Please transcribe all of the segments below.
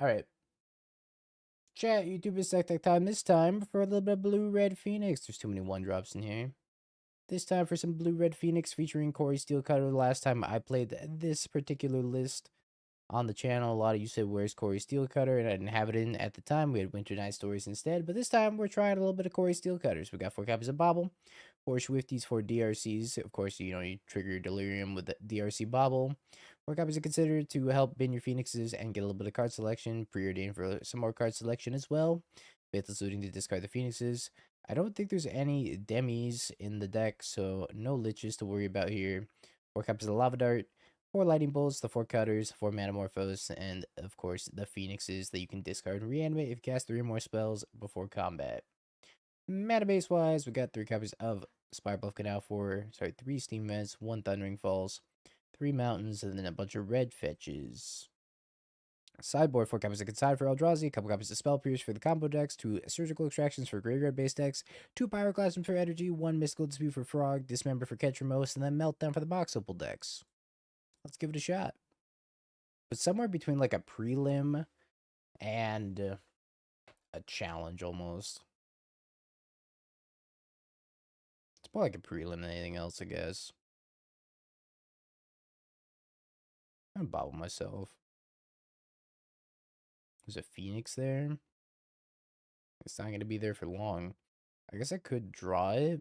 Alright. Chat, YouTube is tech time. This time for a little bit of Blue-Red Phoenix. There's too many 1-drops in here. This time for some Blue-Red Phoenix featuring Cori-Steel Cutter. The last time I played this particular list on the channel, a lot of you said, where's Cori-Steel Cutter? And I didn't have it in at the time. We had Winter Night Stories instead. But this time we're trying a little bit of Cori-Steel Cutters. We got 4 copies of Bauble, 4 Swifties, 4 DRCs. Of course, you trigger your Delirium with the DRC Bauble. 4 copies are considered to help bin your Phoenixes and get a little bit of card selection. Preordain for some more card selection as well. Faithless Looting to discard the Phoenixes. I don't think there's any demis in the deck, so no liches to worry about here. 4 copies of Lava Dart, 4 Lightning Bolts, the 4 Cutters, 4 Manamorphose, and of course the Phoenixes that you can discard and reanimate if you cast 3 or more spells before combat. Mana base wise, we got 3 copies of Spirebluff Canal, 3 Steam Vents, 1 Thundering Falls, 3 Mountains, and then a bunch of red fetches. Sideboard, 4 copies of Consign for Eldrazi, a couple copies of Spell Pierce for the combo decks, 2 Surgical Extractions for graveyard based decks, 2 Pyroclasm for energy, 1 Mystical Dispute for Frog, Dismember for Ketramos, and then Meltdown for the box opal decks. Let's give it a shot. But somewhere between like a prelim and a challenge almost. It's more like a prelim than anything else, I guess. I'm gonna bobble myself. There's a Phoenix there. It's not gonna be there for long. I guess I could draw it.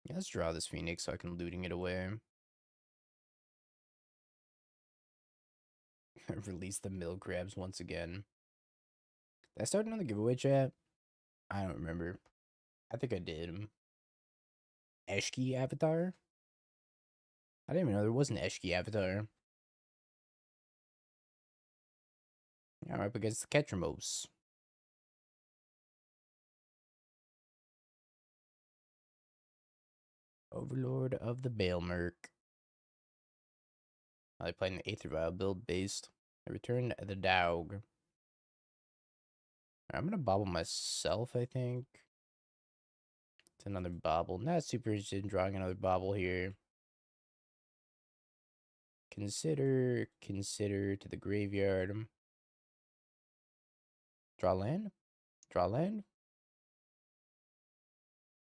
Yeah, let's draw this Phoenix so I can looting it away. Release the mill crabs once again. Did I start another giveaway, chat? I don't remember. I think I did. Eshki avatar? I didn't even know there was an Eshki avatar. Yeah, I'm up against the Ketramos. Overlord of the Bailmerk. I play an Aether Vial build based. I return the Dog. I'm gonna bobble myself, I think. It's another bobble. Not super interested in drawing another bobble here. Consider to the graveyard. Draw land? Draw land?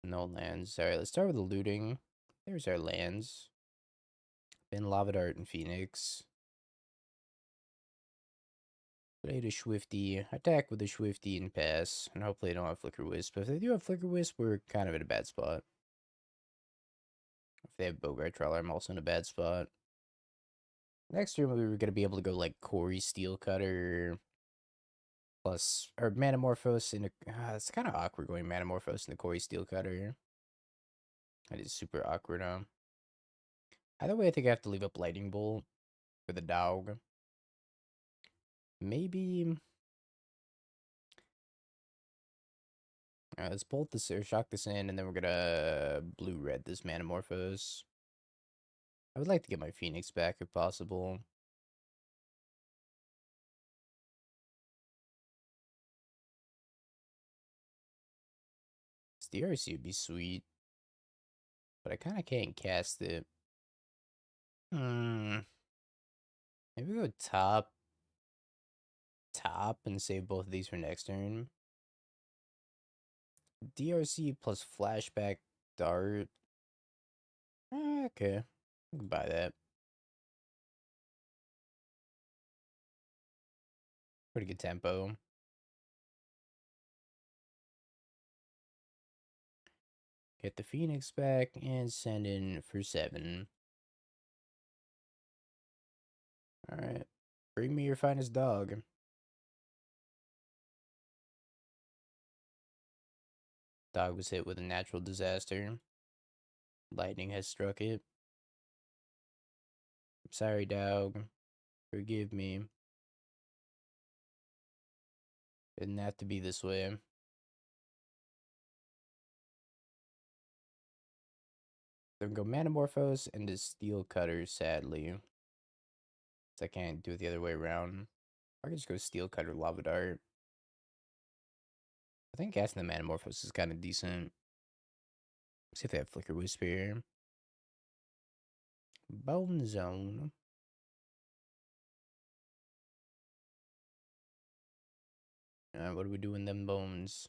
No lands. Alright, let's start with the looting. There's our lands. Bin Lava Dart and Phoenix. Play the Swifty. Attack with the Swifty and pass. And hopefully they don't have Flicker Wisp. If they do have Flicker Wisp, we're kind of in a bad spot. If they have Bogart Trawler, I'm also in a bad spot. Next turn, we were going to be able to go like Cori-Steel Cutter. Plus, or Manamorphose in a. It's kind of awkward going Manamorphose in the Cori-Steel Cutter. That is super awkward, huh? Either way, I think I have to leave up Lightning Bolt for the Dog. Maybe. Alright, let's bolt this or shock this in, and then we're gonna blue-red this Manamorphose. I would like to get my Phoenix back if possible. This DRC would be sweet. But I kind of can't cast it. Maybe go top, and save both of these for next turn. DRC plus flashback dart. Okay, I can buy that. Pretty good tempo. Get the Phoenix back and send in for 7. Alright. Bring me your finest dog. Dog was hit with a natural disaster. Lightning has struck it. Sorry, dog. Forgive me. Didn't have to be this way. Then go Manamorphose and the Steel Cutter, sadly. So I can't do it the other way around. I can just go Steel Cutter, Lava Dart. I think casting the Manamorphose is kind of decent. See if they have Flicker Wisp here. Bone Zone. Alright, what do we do in them bones?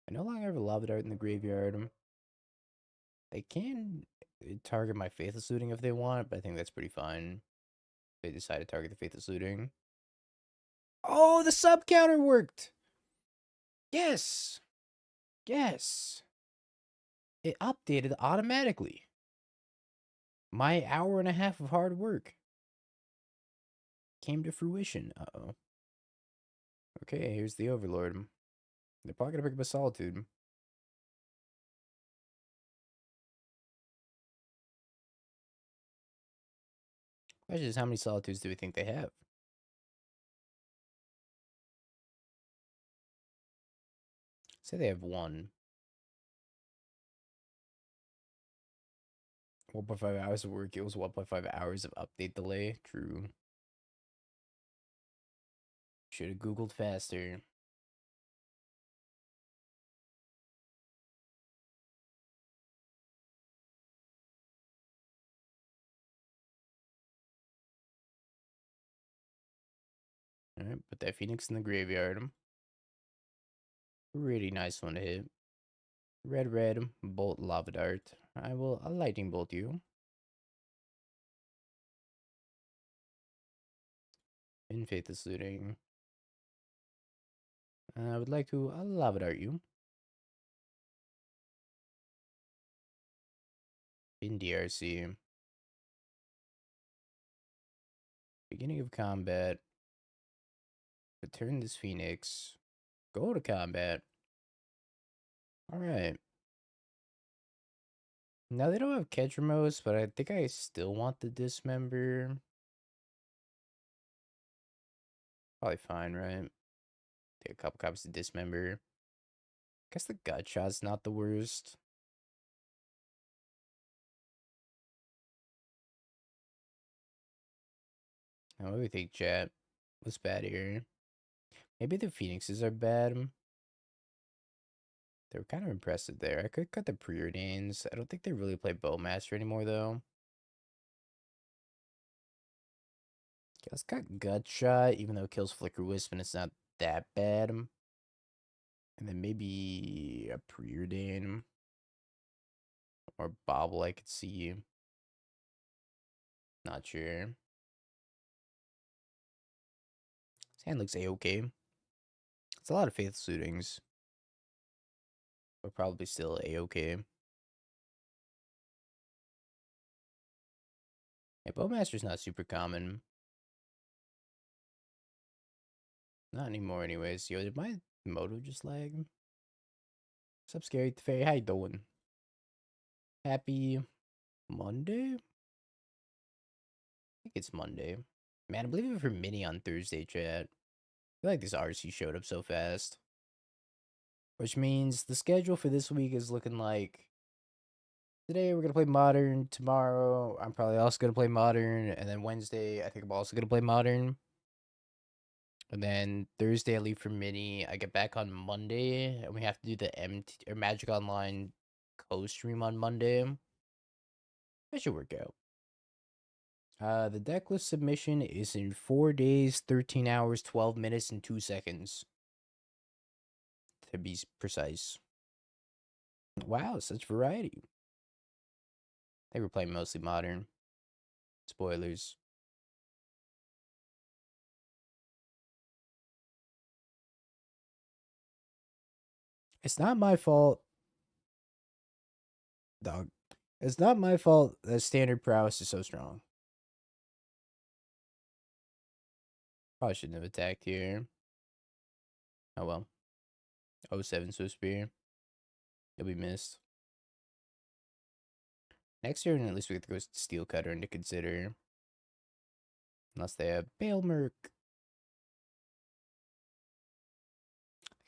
I no longer have a lava dart in the graveyard. They can target my Faithless Looting if they want, but I think that's pretty fine. They decide to target the Faithless Looting. Oh, the sub counter worked! Yes! Yes! It updated automatically. My hour and a half of hard work came to fruition. Uh-oh. Okay, here's the Overlord. They're probably gonna pick up a Solitude. Question is, how many Solitudes do we think they have? Say they have one. 1.5 hours of work equals 1.5 hours of update delay. True. Should have Googled faster. Alright, put that Phoenix in the graveyard. Pretty nice one to hit. Red, red, bolt lava dart. I will a lightning bolt you. In Faithless Looting. I would like to lava dart you. In DRC. Beginning of combat. Return this Phoenix. Go to combat. Alright. Now they don't have Kedramos, but I think I still want the Dismember. Probably fine, right? Take a couple copies of Dismember. Guess the gut shot's not the worst. Now, what do we think, chat? What's bad here? Maybe the Phoenixes are bad. They were kind of impressive there. I could cut the Preordains. I don't think they really play Bowmaster anymore, though. Okay, let's cut Gut Shot, even though it kills Flicker Wisp and it's not that bad. And then maybe a Preordain. Or Bauble, I could see. Not sure. His hand looks A-okay. It's a lot of Faith Suitings. But probably still A-okay. Yeah, Bowmaster's not super common. Not anymore anyways. Yo, did my moto just lag? What's up, Scary Fairy? How you doing? Happy Monday? I think it's Monday. Man, I believe it for Mini on Thursday, chat. I feel like this RC showed up so fast. Which means the schedule for this week is looking like... Today we're going to play Modern. Tomorrow I'm probably also going to play Modern. And then Wednesday I think I'm also going to play Modern. And then Thursday I leave for Mini. I get back on Monday. And we have to do the Magic Online co-stream on Monday. That should work out. The decklist submission is in 4 days, 13 hours, 12 minutes, and 2 seconds. To be precise. Wow, such variety. They were playing mostly Modern. Spoilers. It's not my fault. Dog. It's not my fault that standard prowess is so strong. Probably shouldn't have attacked here. Oh well. 07 Swiftspear. It'll be missed. Next turn, at least we get to go Steel Cutter into consider. Unless they have Bailmerk.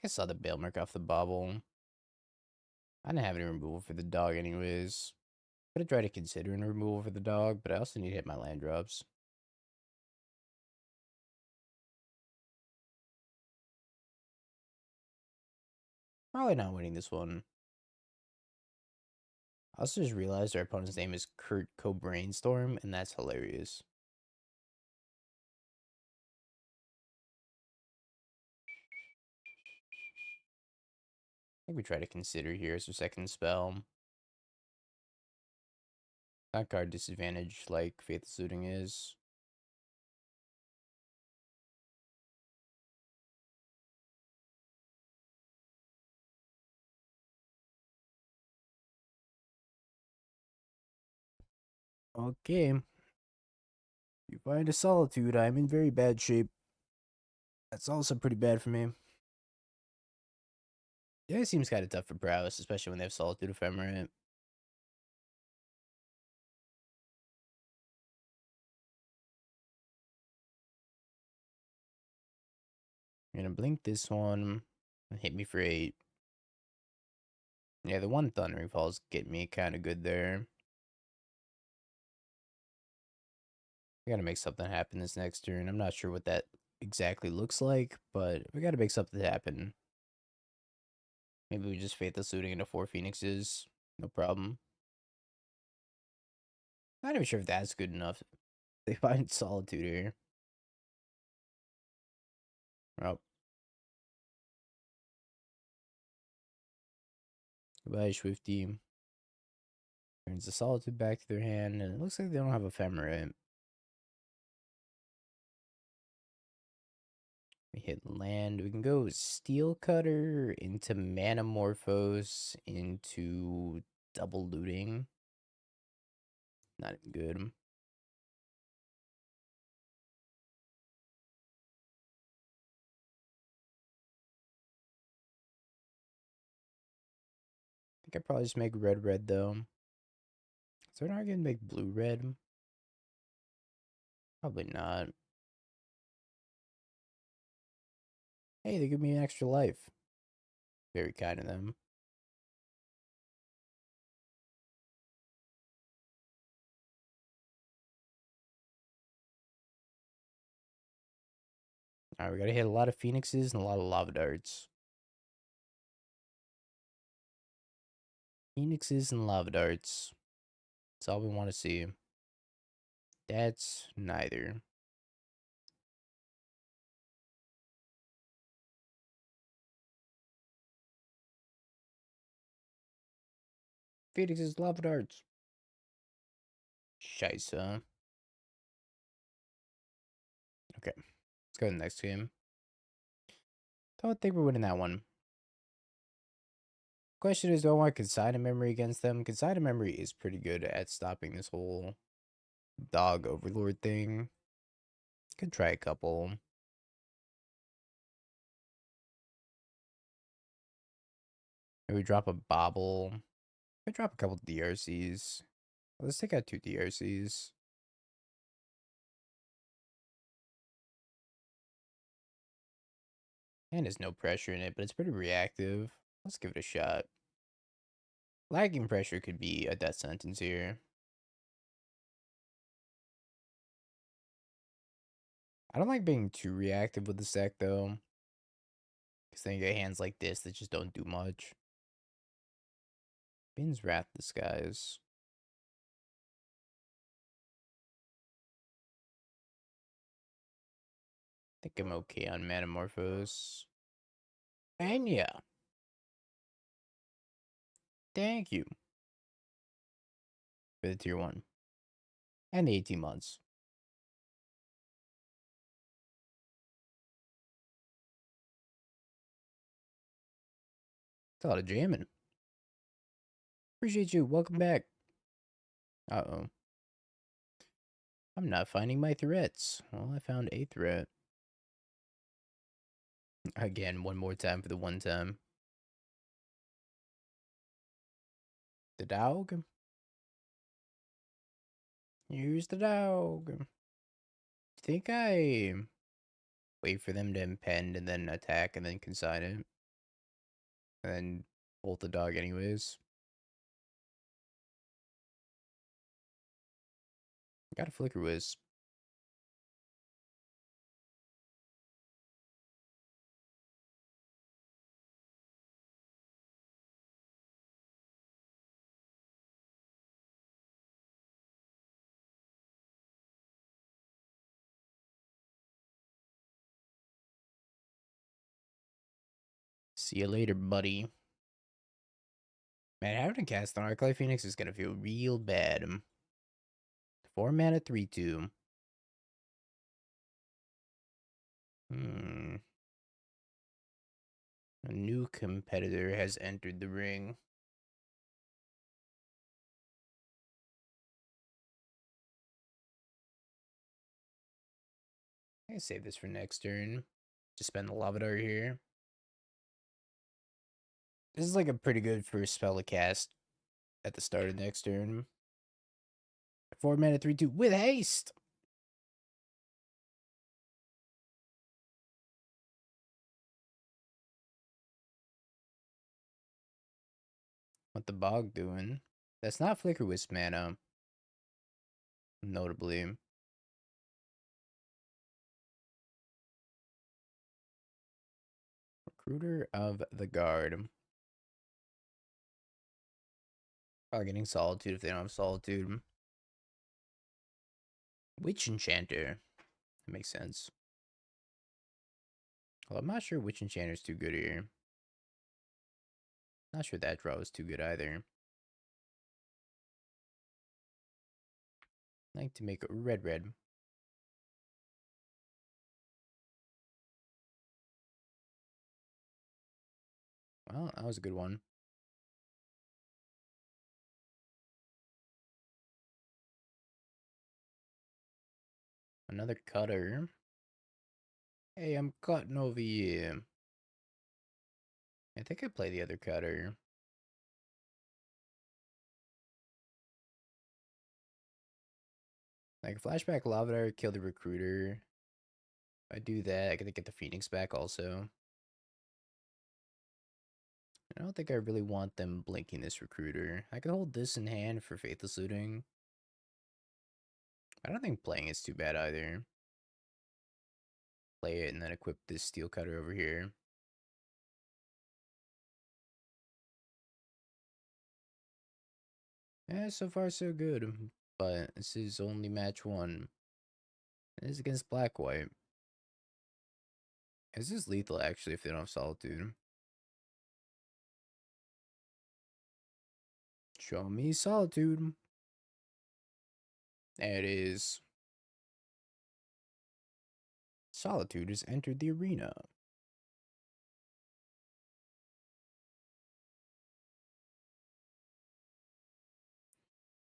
I saw the Bailmerk off the Bauble. I didn't have any removal for the dog anyways. I'm gonna try to consider a removal for the dog, but I also need to hit my land drops. Probably not winning this one. I also just realized our opponent's name is Kurt Co-Brainstorm, and that's hilarious. think we try to consider here as our second spell. Not card disadvantage like Faithless Looting is. Okay. You find a Solitude. I'm in very bad shape. That's also pretty bad for me. Yeah, it seems kind of tough for prowess, especially when they have Solitude Ephemerate. I'm gonna blink this one and hit me for 8. Yeah, the one Thundering Falls get me kind of good there. We gotta make something happen this next turn. I'm not sure what that exactly looks like, but we gotta make something happen. Maybe we just Faithless Looting into 4 Phoenixes. No problem. Not even sure if that's good enough. They find Solitude here. Oh. Goodbye, Swifty. Turns the Solitude back to their hand, and it looks like they don't have Ephemerate. We hit land. We can go Steel Cutter into Manamorphose into double looting. Not good. I think I'd probably just make red though. So we're not gonna make blue red. Probably not. Hey, they give me an extra life. Very kind of them. Alright, we gotta hit a lot of Phoenixes and a lot of Lava Darts. Phoenixes and Lava Darts. That's all we want to see. That's neither. Phoenixes, Lava Darts. Scheisse. Okay, let's go to the next game. Don't think we're winning that one. Question is, do I want Consign Memory against them? Consign Memory is pretty good at stopping this whole dog overlord thing. Could try a couple. Maybe drop a Bauble. Could drop a couple DRCs. Let's take out 2 DRCs. And there's no pressure in it, but it's pretty reactive. Let's give it a shot. Lagging pressure could be a death sentence here. I don't like being too reactive with this deck, though. Because then you get hands like this that just don't do much. Bin's Wrath Disguise. I think I'm okay on Manamorphose. And yeah. Thank you. For the tier 1. And the 18 months. It's a lot of jamming. Appreciate you. Welcome back. Uh-oh. I'm not finding my threats. Well, I found a threat. Again, one more time for the one time. The dog. Here's the dog. Think I wait for them to impend and then attack and then consign it? And then bolt the dog anyways? Got a Flicker Wisp. See you later, buddy. Man, having to cast an Arclight Phoenix is gonna feel real bad. 4 mana, 3/2. Hmm. A new competitor has entered the ring. I can save this for next turn. Just spend the Lava Dart here. This is like a pretty good first spell to cast at the start of next turn. 4 mana, 3/2 with haste. What the Bog doing? That's not Flicker Wisp mana. Notably. Recruiter of the Guard. Probably getting Solitude if they don't have Solitude. Witch Enchanter. That makes sense. Well, I'm not sure Witch Enchanter is too good here. Not sure that draw is too good either. I like to make it red. Well, that was a good one. Another cutter. Hey, I'm cutting over here. I think I play the other cutter. Like flashback Lava Dart, kill the recruiter. If I do that, I can get the Phoenix back also. I don't think I really want them blinking this recruiter. I could hold this in hand for Faithless Looting. I don't think playing is too bad either. Play it and then equip this Steel Cutter over here. Yeah, so far so good. But this is only match 1. It is against Black-White. Is this lethal actually if they don't have Solitude? Show me Solitude. There it is. Solitude has entered the arena.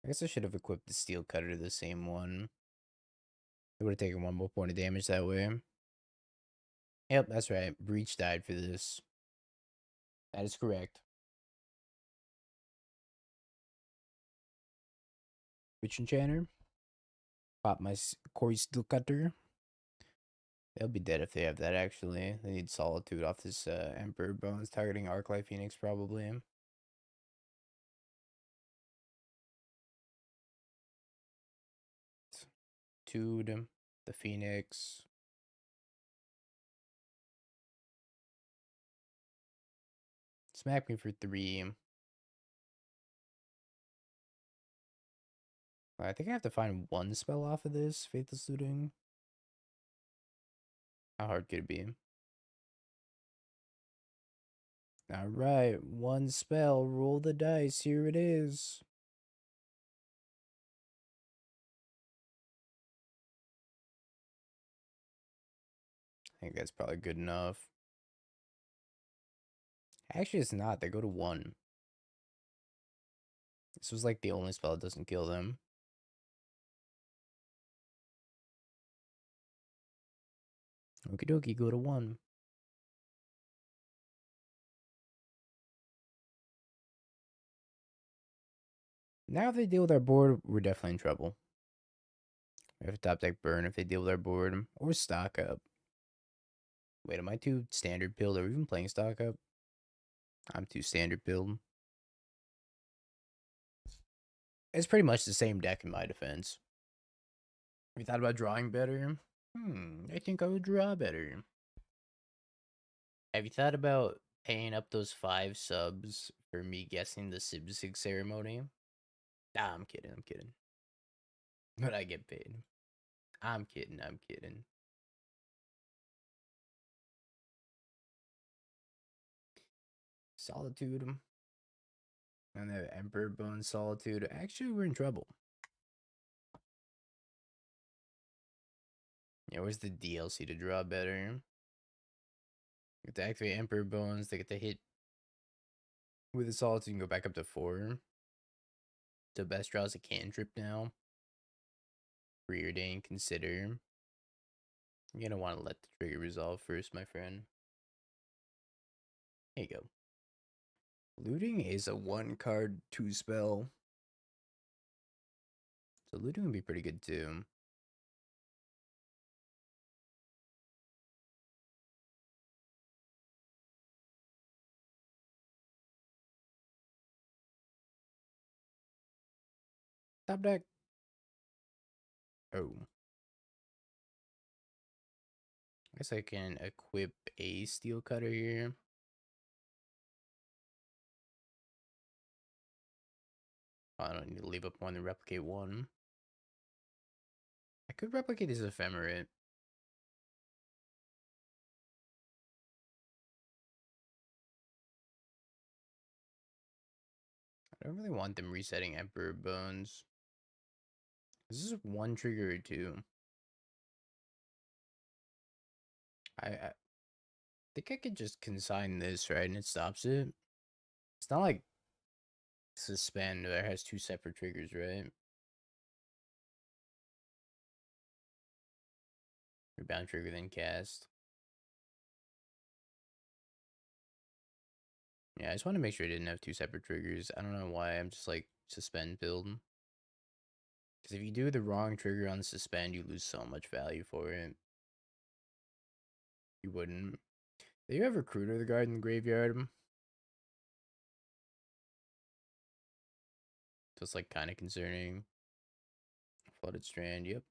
I guess I should have equipped the Steel Cutter to the same one. It would have taken 1 more point of damage that way. Yep, that's right. Breach died for this. That is correct. Witch Enchanter. Pop my Cori-Steel Cutter. They'll be dead if they have that, actually. They need Solitude off this Emperor Bones, targeting Arclight Phoenix, probably. Tude, the Phoenix. Smack me for 3. I think I have to find 1 spell off of this, Faithless Looting. How hard could it be? Alright, 1 spell, roll the dice, here it is. I think that's probably good enough. Actually, it's not, they go to 1. This was like the only spell that doesn't kill them. Okie dokie, go to 1. Now if they deal with our board, we're definitely in trouble. We have a top deck burn if they deal with our board, or stock up. Wait, am I too standard pilled? Are we even playing stock up? I'm too standard pilled. It's pretty much the same deck in my defense. Have you thought about drawing better? I think I would draw better. Have you thought about paying up those 5 subs for me guessing the Sibsig ceremony? Nah, I'm kidding. But I get paid. I'm kidding. Solitude. And the Emperor Bone Solitude. Actually, we're in trouble. Yeah, where's the DLC to draw better? Get to activate Emperor Bones. They get to hit with the Solitude and go back up to 4. So best draws a cantrip now. Preordain, consider. You're gonna want to let the trigger resolve first, my friend. There you go. Looting is a 1-card 2-spell. So looting would be pretty good too. Top deck. Oh. I guess I can equip a Steel Cutter here. I don't need to leave up one to replicate one. I could replicate this Ephemerate. I don't really want them resetting Emperor Bones. This is 1 trigger or 2. I think I could just consign this, right? And it stops it. It's not like Suspend that has 2 separate triggers, right? Rebound trigger, then cast. Yeah, I just want to make sure I didn't have 2 separate triggers. I don't know why I'm just like Suspend build. Because if you do the wrong trigger on Suspend, you lose so much value for it. You wouldn't. Do you have Recruiter the Guard in the graveyard? Just like kind of concerning. Flooded Strand, yep.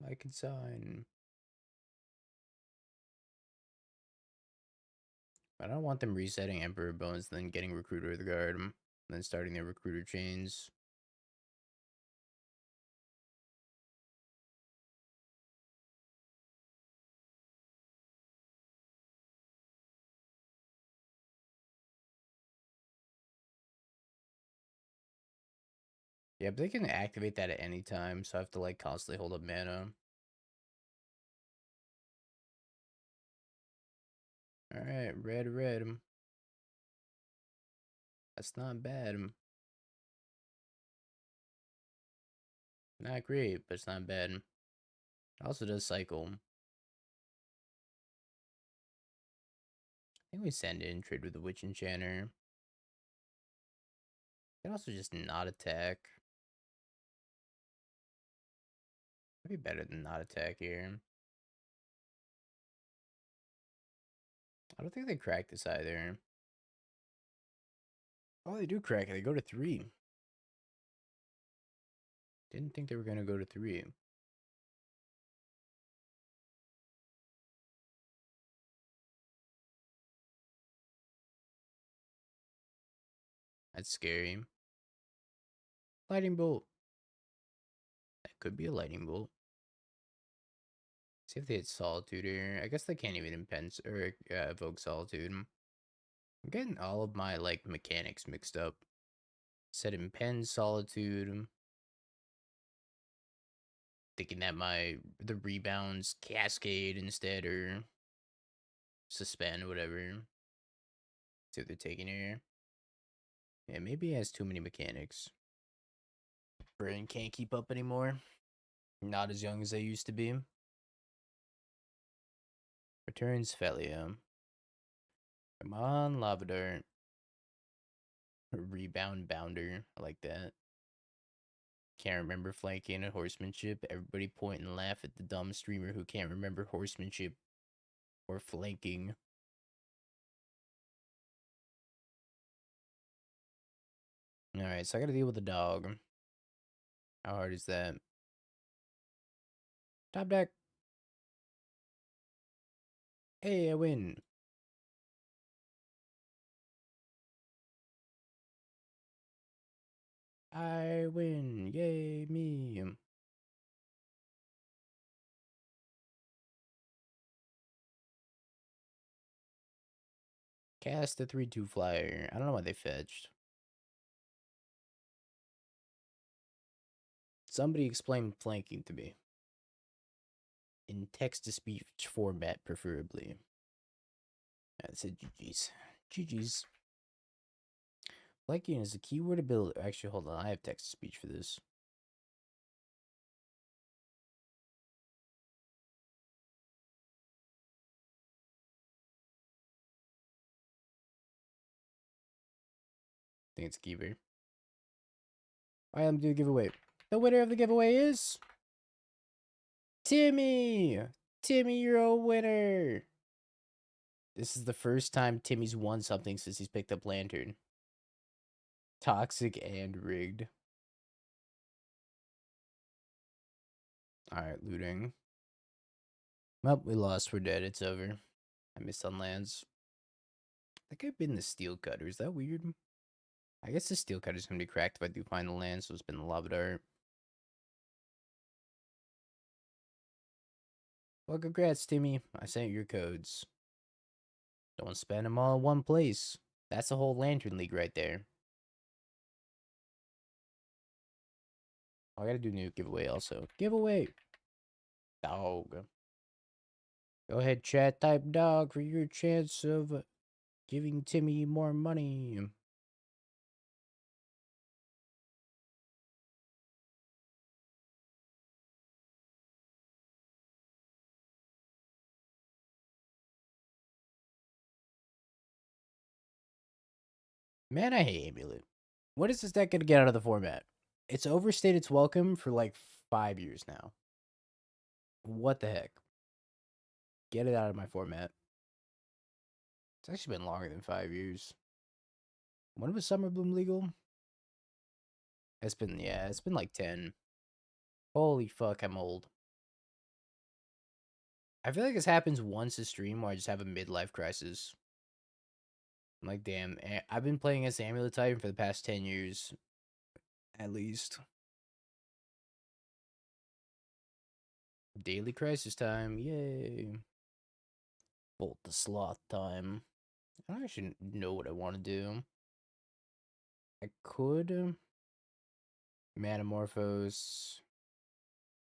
I consign. I don't want them resetting Emperor Bones, then getting Recruiter of the Guard, then starting their Recruiter chains. Yeah, but they can activate that at any time, so I have to like constantly hold up mana. Alright, red. That's not bad. Not great, but it's not bad. It also does cycle. I think we send it and trade with the Witch Enchanter. Can also just not attack. That'd be better than not attack here. I don't think they crack this either. Oh, they do crack it. They go to 3. Didn't think they were going to go to 3. That's scary. Lightning Bolt. That could be a Lightning Bolt. See if they hit Solitude here. I guess they can't even impens or evoke Solitude. I'm getting all of my like mechanics mixed up. Said impend Solitude. Thinking that the rebounds cascade instead or suspend, whatever. See what they're taking here. Yeah, maybe he has too many mechanics. Brain can't keep up anymore. Not as young as they used to be. Returns Felia. Come on, Lava Dart. Rebound Bounder. I like that. Can't remember flanking and horsemanship. Everybody point and laugh at the dumb streamer who can't remember horsemanship or flanking. Alright, so I gotta deal with the dog. How hard is that? Top deck. Hey, I win. I win. Yay, me. Cast a 3/2 flyer. I don't know why they fetched. Somebody explain flanking to me. In text-to-speech format, preferably. I said GG's. GG's. Flanking is a keyword ability. Actually, hold on. I have text-to-speech for this. I think it's a keyword. Alright, I'm doing a giveaway. The winner of the giveaway is Timmy! Timmy, you're a winner! This is the first time Timmy's won something since he's picked up Lantern. Toxic and rigged. Alright, looting. Well, we lost. We're dead. It's over. I missed on lands. I think I've been the Steel Cutter. Is that weird? I guess the Steel Cutter's gonna be cracked if I do find the land, so it's been the Lava Dart. Well, congrats, Timmy. I sent your codes. Don't spend them all in one place. That's a whole Lantern League right there. I gotta do a new giveaway also. Giveaway! Dog. Go ahead, chat, type dog for your chance of giving Timmy more money. Man, I hate Amulet. What is this deck gonna get out of the format? It's overstayed its welcome for like 5 years now. What the heck? Get it out of my format. It's actually been longer than 5 years. When was Summer Bloom legal? It's been, yeah, it's been like 10. Holy fuck, I'm old. I feel like this happens once a stream where I just have a midlife crisis. I'm like, damn, I've been playing as Amulet Titan for the past 10 years. At least. Daily crisis time, yay. Bolt the sloth time. I don't actually know what I want to do. I could Manamorphose.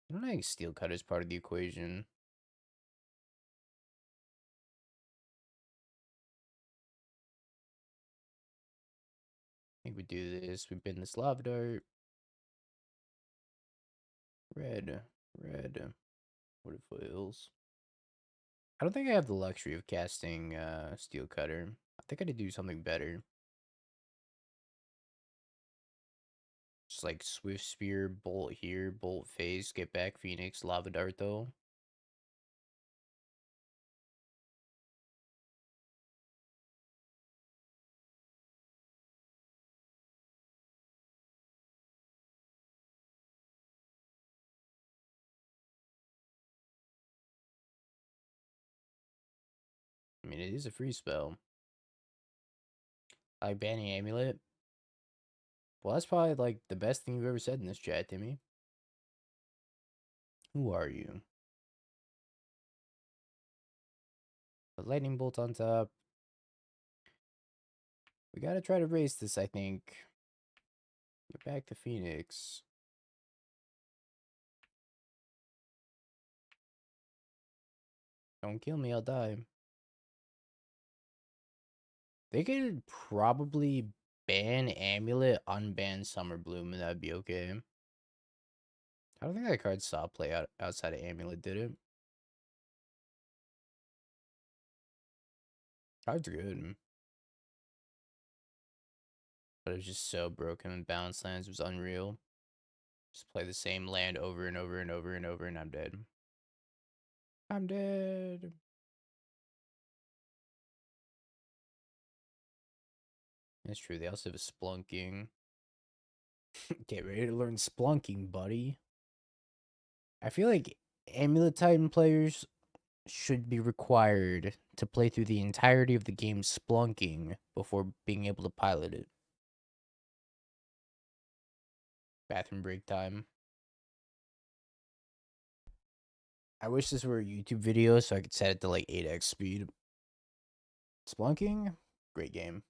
I don't think Steel Cutter is part of the equation. I think we do this. We bend this Lava Dart. Red. Wooded Foothills. I don't think I have the luxury of casting Steel Cutter. I think I need to do something better. Just like Swiftspear, Bolt here, Bolt Face, get back Phoenix, Lava Dart though. I mean, it is a free spell. I like banning Amulet. Well, that's probably like the best thing you've ever said in this chat, Timmy. Who are you? A lightning bolt on top. We gotta try to race this, I think. Get back to Phoenix. Don't kill me, I'll die. They could probably ban Amulet, unban Summer Bloom, and that'd be okay. I don't think that card saw play outside of Amulet, did it? Card's good. But it was just so broken and balanced lands. It was unreal. Just play the same land over and over and over and over, and I'm dead. I'm dead. That's true. They also have a Splunking. Get ready to learn Splunking, buddy. I feel like Amulet Titan players should be required to play through the entirety of the game Splunking before being able to pilot it. Bathroom break time. I wish this were a YouTube video so I could set it to like 8x speed. Splunking? Great game.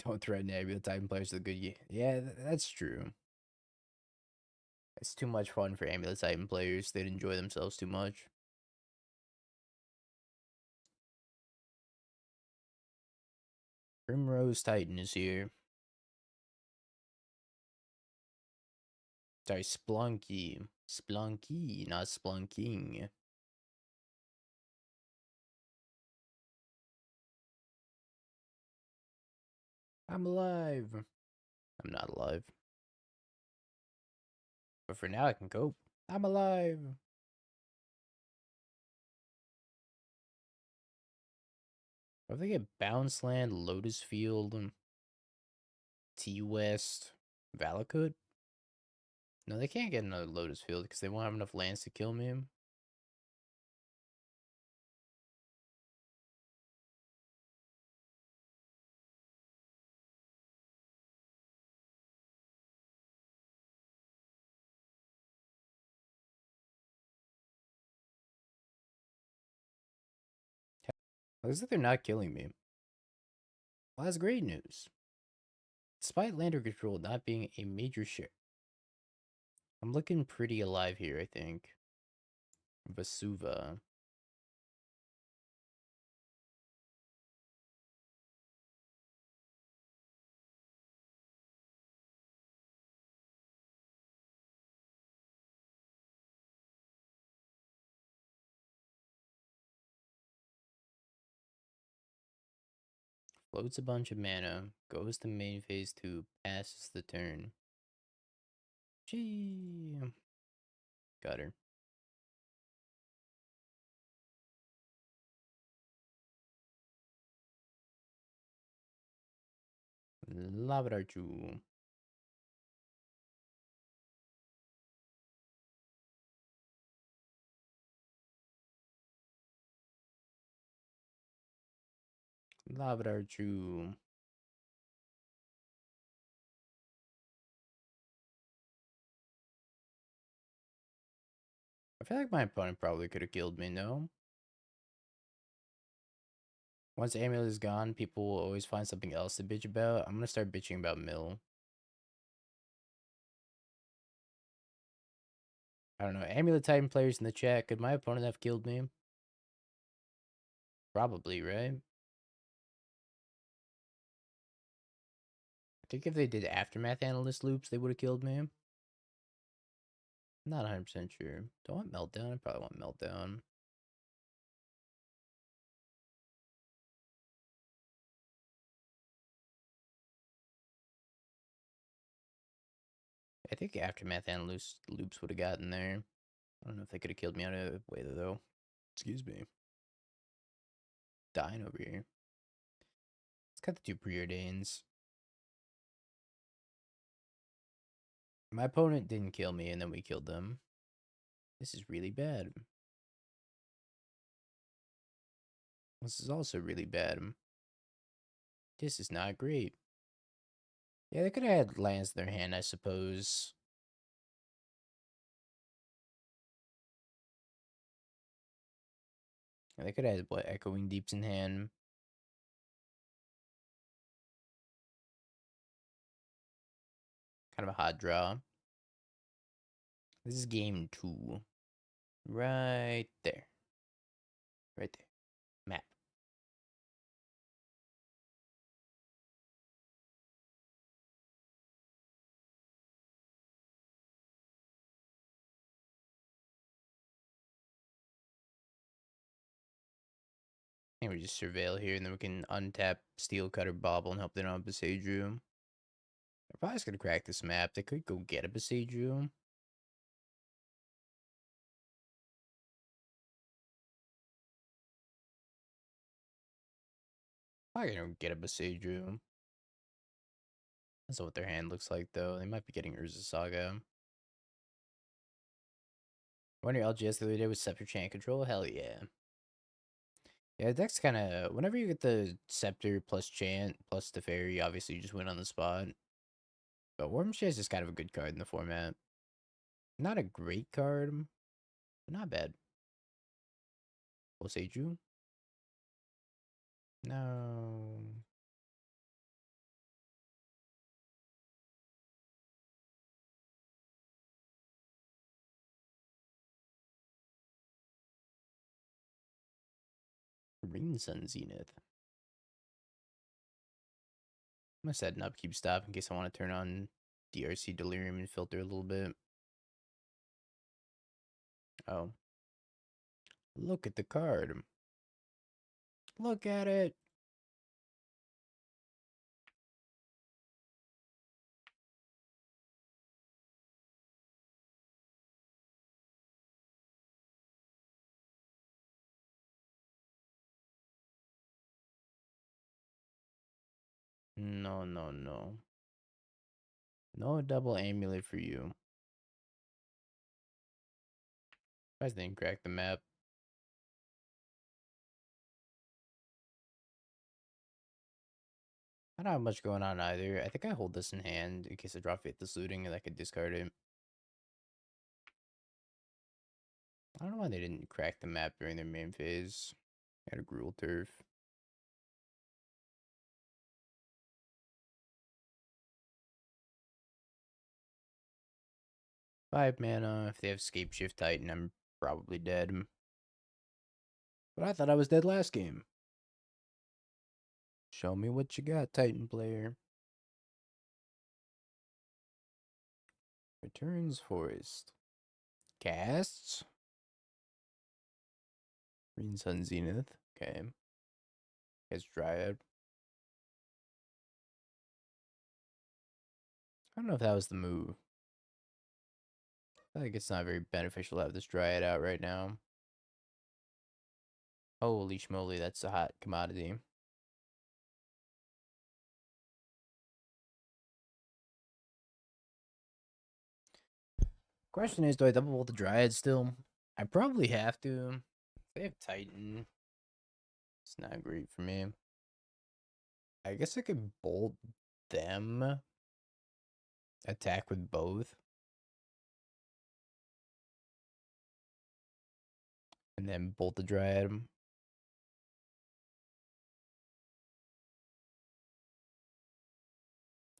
Don't threaten Amulet Titan players with a good game. Yeah, that's true. It's too much fun for Amulet Titan players. They'd enjoy themselves too much. Primrose Titan is here. Sorry, Splunky. Splunky, not Splunking. I'm alive. I'm not alive. But for now, I can cope. I'm alive. If they get Bounce Land, Lotus Field, T-West, Valakut? No, they can't get another Lotus Field because they won't have enough lands to kill me. Looks like they're not killing me. Well, that's great news. Despite lander control not being a major share, I'm looking pretty alive here, I think. Vasuva. Floats a bunch of mana, goes to main phase 2, passes the turn. Gee. Got her. Labrachu. Labrachu. I feel like my opponent probably could have killed me, no? Once Amulet is gone, people will always find something else to bitch about. I'm gonna start bitching about Mill. I don't know. Amulet Titan players in the chat, could my opponent have killed me? Probably, right? I think if they did Aftermath Analyst loops, they would have killed me. Not 100% sure. Do I want Meltdown? I probably want Meltdown. I think Aftermath Analyst loops would have gotten there. I don't know if they could have killed me out of the way, though. Excuse me. Dying over here. Let's cut the 2 Preordains. My opponent didn't kill me, and then we killed them. This is really bad. This is also really bad. This is not great. Yeah, they could have had lands in their hand, I suppose. Yeah, they could have had, what, Echoing Deeps in hand. Kind of a hot draw. This is game 2. Right there. Right there. Map. And we just surveil here, and then we can untap Steel Cutter, Bauble, and hope they don't have Besaidu. They're probably just gonna crack this map. They could go get a Besaidu. Probably gonna get a Besaidu. That's not what their hand looks like, though. They might be getting Urza Saga. When your LGS the other day with Scepter Chant Control? Hell yeah. Yeah, deck's kind of... Whenever you get the Scepter plus Chant plus the Fairy, obviously you just win on the spot. But Worm Chase is kind of a good card in the format. Not a great card, but not bad. Oseju? No. Green Sun Zenith. I'm gonna set an upkeep stop in case I want to turn on DRC Delirium and filter a little bit. Oh. Look at the card. Look at it. No, no, no. No double amulet for you. I didn't crack the map. I don't have much going on either. I think I hold this in hand in case I draw Faithless Looting and I could discard it. I don't know why they didn't crack the map during their main phase. Got a Gruul Turf. Five mana. If they have Scape Shift Titan, I'm probably dead. But I thought I was dead last game. Show me what you got, Titan player. Returns Forest. Casts. Green Sun Zenith. Okay. Has Dryad. I don't know if that was the move. I think it's not very beneficial to have this Dryad out right now. Holy schmoly, that's a hot commodity. Question is, do I double bolt the Dryad still? I probably have to. They have Titan. It's not great for me. I guess I could bolt them. Attack with both. And then bolt the Dryad.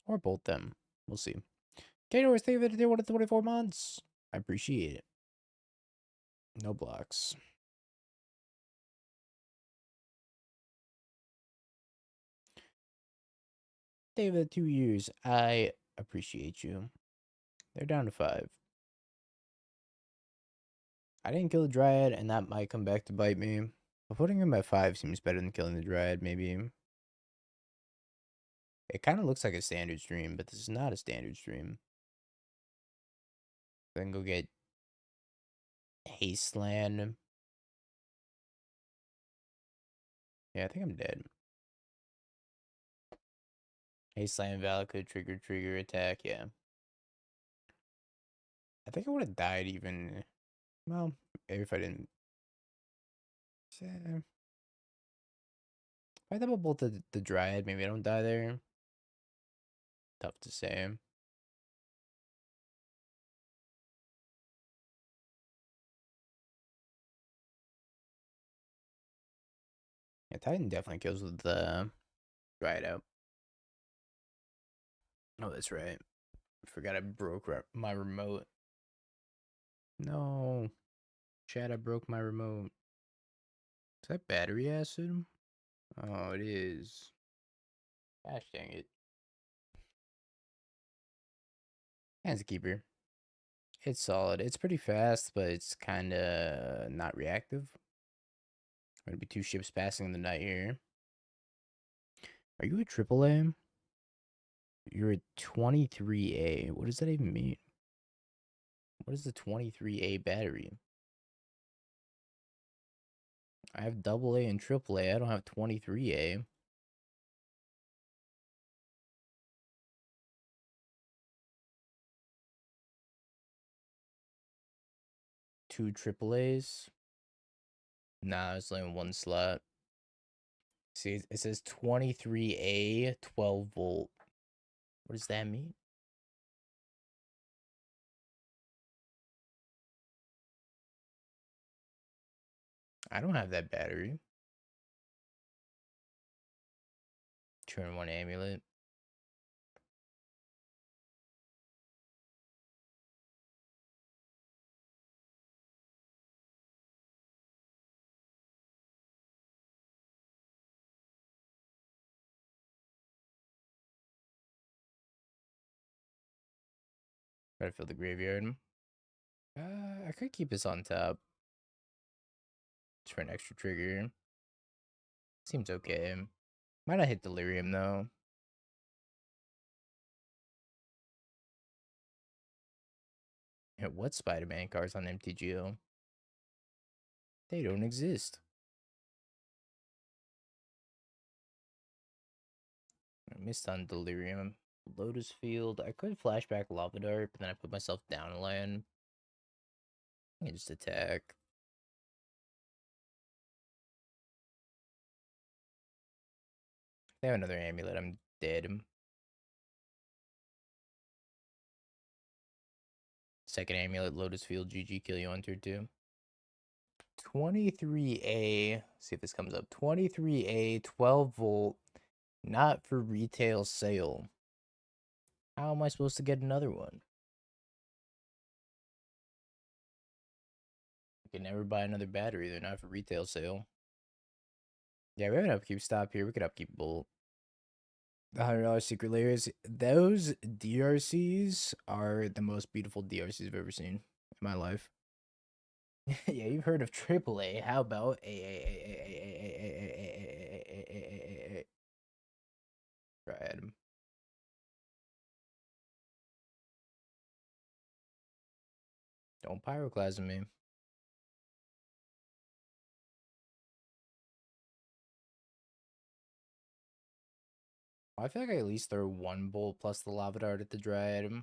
Or bolt them. We'll see. Kato, thank you for the 24 months. I appreciate it. No blocks. David, 2 years. I appreciate you. They're down to 5. I didn't kill the Dryad, and that might come back to bite me. But putting him at 5 seems better than killing the Dryad, maybe. It kind of looks like a standard stream, but this is not a standard stream. Then go get Hasteland. Yeah, I think I'm dead. Hasteland Valakut, trigger, attack, yeah. I think I would have died even. Well, maybe if I didn't. If I double bolt the Dryad, maybe I don't die there. Tough to say. Yeah, Titan definitely kills with the Dryad out. Oh, that's right. I forgot I broke my remote. No. Chad, I broke my remote. Is that battery acid? Oh, it is. Gosh dang it. Handskeeper. It's solid. It's pretty fast, but it's kind of not reactive. Gonna be 2 ships passing in the night here. Are you a AAA? You're a 23A. What does that even mean? What is the 23A battery? I have AA and AAA. I don't have 23A. Two AAAs. Nah, it's only 1 slot. See, it says 23A 12 volt. What does that mean? I don't have that battery. Turn 1 amulet. Gotta fill the graveyard. I could keep this on top. Just for an extra trigger. Seems okay. Might not hit Delirium though. What Spider-Man cards on MTGO? They don't exist. I missed on Delirium. Lotus Field. I could flashback Lava Dart, but then I put myself down a land. I can just attack. If they have another amulet, I'm dead. Second amulet, Lotus Field, GG, kill you on turn 2. 23A. See if this comes up. 23A, 12 volt, not for retail sale. How am I supposed to get another one? I can never buy another battery. They're not for retail sale. Yeah, we have an upkeep stop here. We could upkeep Bolt. The $100 secret layers. Those DRCs are the most beautiful DRCs I've ever seen in my life. Yeah, you've heard of AAA. How about Right. Don't Pyroclasm me. I feel like I at least throw 1 bolt plus the lava dart at the Dryad. Well,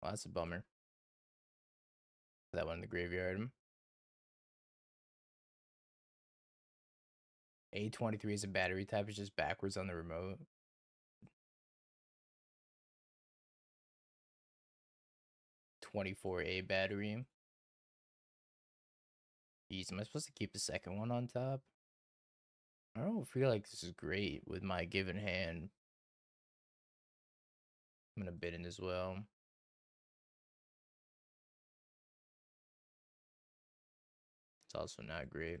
that's a bummer. That one in the graveyard. A23 is a battery type. It's just backwards on the remote. $24A battery. Jeez, am I supposed to keep the second one on top? I don't feel like this is great with my given hand. I'm gonna bid in as well. It's also not great.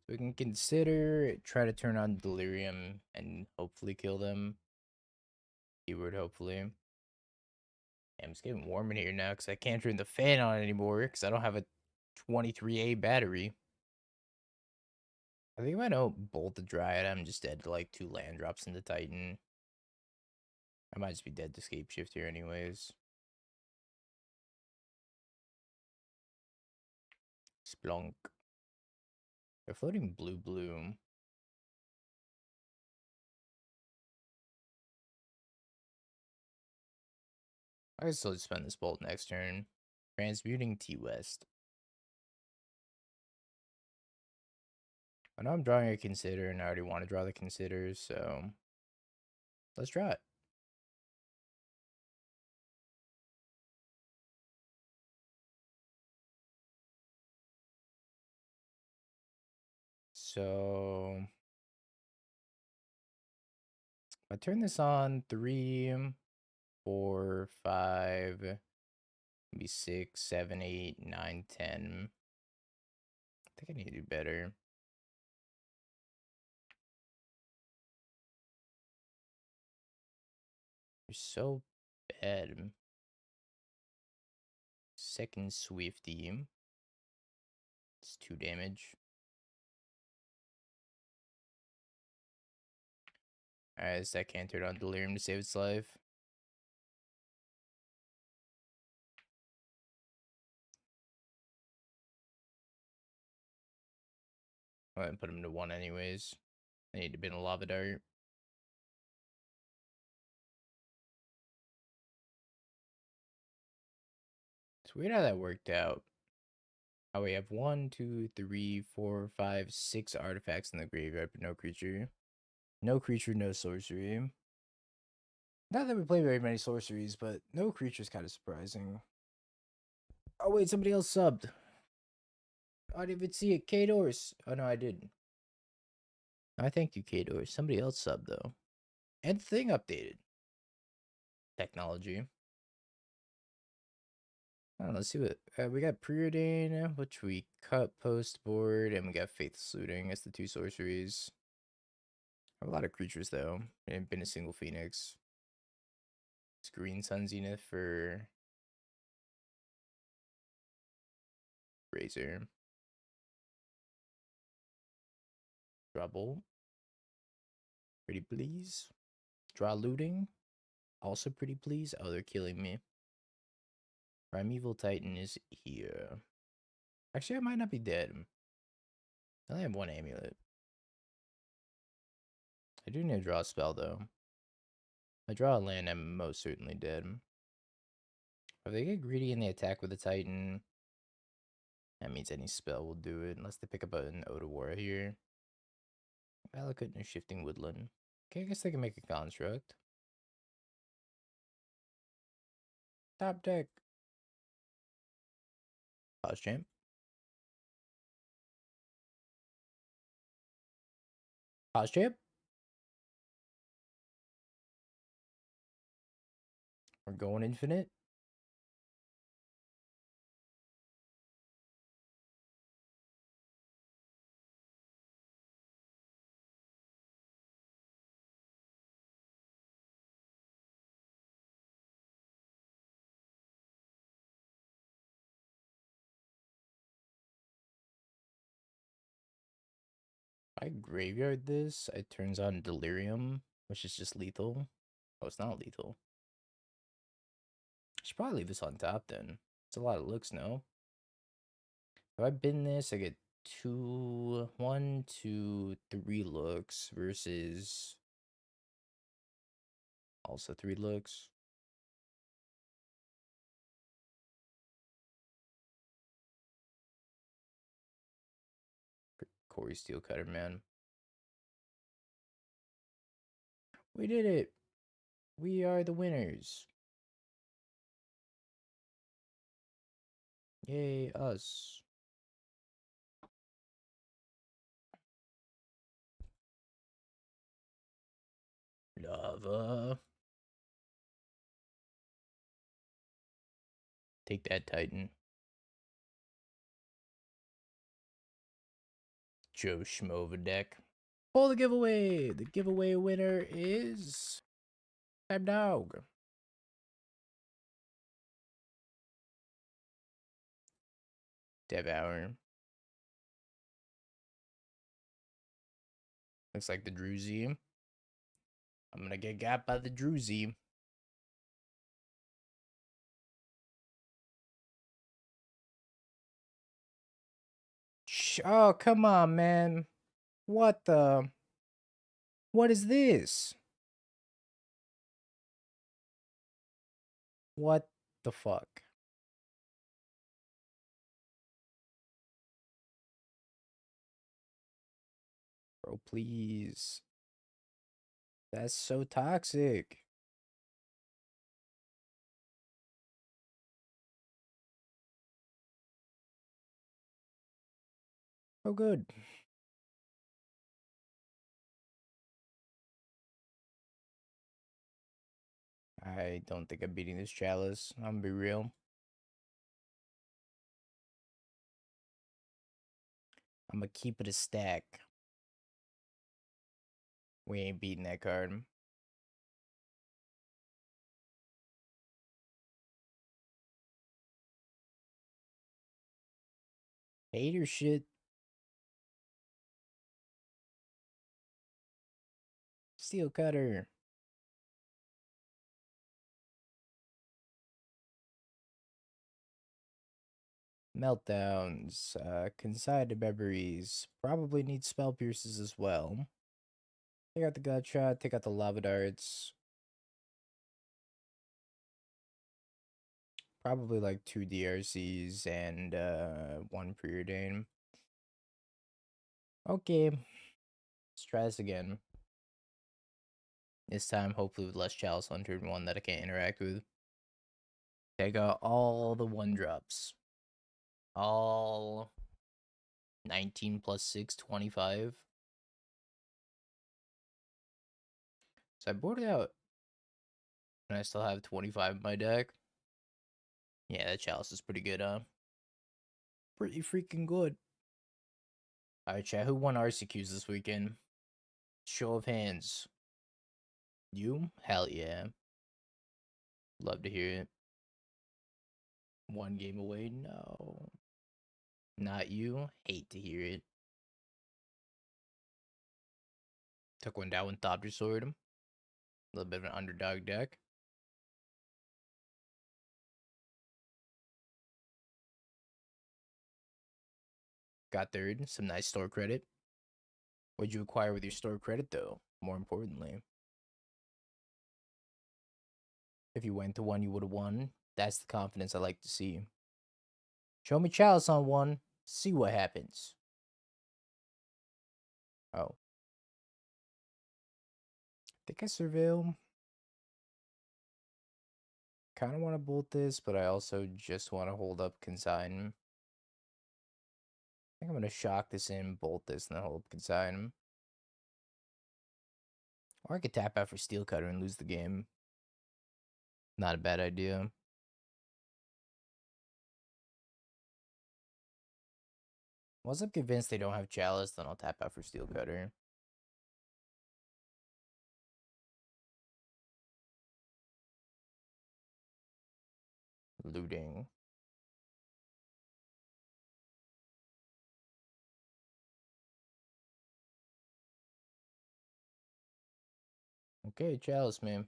So we can consider try to turn on Delirium and hopefully kill them. Keyword hopefully. Damn, it's getting warm in here now because I can't turn the fan on anymore because I don't have a 23A battery. I think if I don't bolt the Dryad, I'm just dead to like 2 land drops into Titan. I might just be dead to Scape Shift here anyways. Splunk. They're floating blue. I can still just spend this bolt next turn. Transmuting T-West. I know I'm drawing a Consider, and I already want to draw the Consider, so let's draw it. So I turn this on 3, 4, 5, maybe 6, 7, 8, 9, 10. I think I need to do better. You're so bad. Second Swifty. It's 2 damage. Alright, this deck can't turn on Delirium to save its life. I'm gonna put him to 1 anyways. I need to bin a Lava Dart. Weird how that worked out. Oh, we have 1, 2, 3, 4, 5, 6 artifacts in the graveyard, but no creature. No creature, no sorcery. Not that we play very many sorceries, but no creature is kind of surprising. Oh, wait, somebody else subbed. I didn't even see it. K-Doors. Oh, no, I didn't. I thank you, K-Doors. Somebody else subbed, though. And the thing updated. Technology. I don't know, let's see what... we got Preordain, which we cut post-board, and we got Faithless Looting as the 2 sorceries. A lot of creatures, though. Ain't been a single Phoenix. It's Green Sun Zenith for Razor. Trouble. Pretty please. Draw Looting. Also pretty please. Oh, they're killing me. Primeval Titan is here. Actually, I might not be dead. I only have 1 amulet. I do need to draw a spell, though. If I draw a land, I'm most certainly dead. If they get greedy and they attack with a Titan, that means any spell will do it, unless they pick up an Odawara here. Valakut and Shifting Woodland. Okay, I guess they can make a construct. Top deck. Pause champ. Pause champ. We're going infinite. I graveyard this, it turns on Delirium, which is just lethal. Oh, it's not lethal. I should probably leave this on top then. It's a lot of looks, no? If I bin this, I get 1, 2, 3 looks versus also 3 looks. Cori-Steel Cutter, man. We did it. We are the winners. Yay, us. Lava. Take that, Titan. Joe Schmo of a deck. Pull the giveaway. The giveaway winner is Type Dog. Devour. Looks like the Druzy. I'm gonna get got by the Druzy. Oh, come on, man. What the? What is this? What the fuck? Bro, please. That's so toxic. Oh, good. I don't think I'm beating this chalice. I'm gonna be real. I'm gonna keep it a stack. We ain't beating that card. Hater shit. Steel Cutter. Meltdowns. Consign memories. Probably need spell pierces as well. Take out the gut shot. Take out the lava darts. Probably like 2 DRCs and 1 Preordain. Okay, let's try this again. This time, hopefully with less Chalice Hunter and one that I can't interact with. Take out all the 1-drops. All 19 plus 6, 25. So I boarded out. And I still have 25 in my deck. Yeah, that Chalice is pretty good, huh? Pretty freaking good. Alright, chat, who won RCQs this weekend? Show of hands. You? Hell yeah. Love to hear it. 1 game away? No. Not you? Hate to hear it. Took one down with Thopter Sword. A little bit of an underdog deck. Got third. Some nice store credit. What'd you acquire with your store credit, though? More importantly. If you went to 1, you would have won. That's the confidence I like to see. Show me Chalice on 1. See what happens. Oh. I think I surveil. Kind of want to bolt this, but I also just want to hold up Consign. I think I'm going to shock this in, bolt this, and then hold up Consign. Or I could tap out for Steel Cutter and lose the game. Not a bad idea. Once I'm convinced they don't have Chalice, then I'll tap out for Steel Cutter. Looting. Okay, Chalice, man.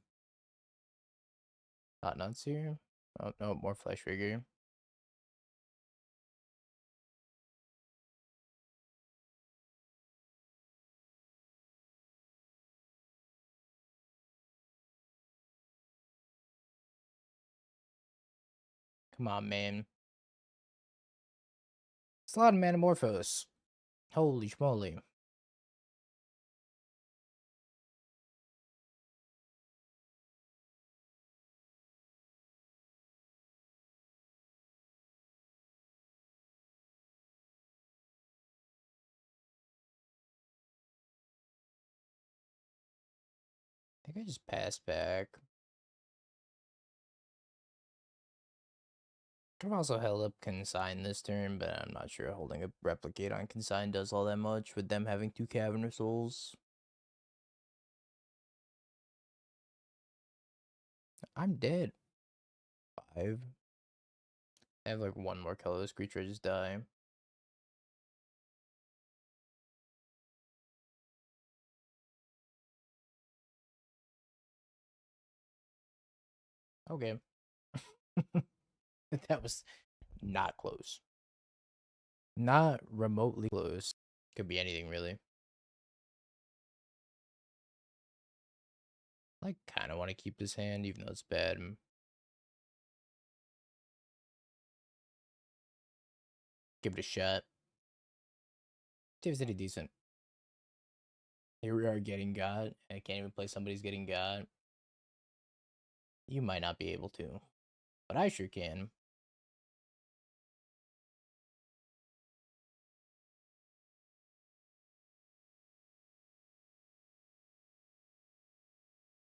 Hot nuts here. Oh, no, more Flesh Rigger. Come on, man. It's a lot of Manamorphose. Holy schmoly. I think I just passed back. I've also held up Consign this turn, but I'm not sure holding a Replicate on Consign does all that much with them having 2 Cavernous Souls. I'm dead. 5. I have like 1 more colorless creature, I just die. Okay. That was not close. Not remotely close. Could be anything, really. I kind of want to keep this hand, even though it's bad. Give it a shot. See if it's any decent. Here we are getting God. I can't even play somebody's getting God. You might not be able to, but I sure can.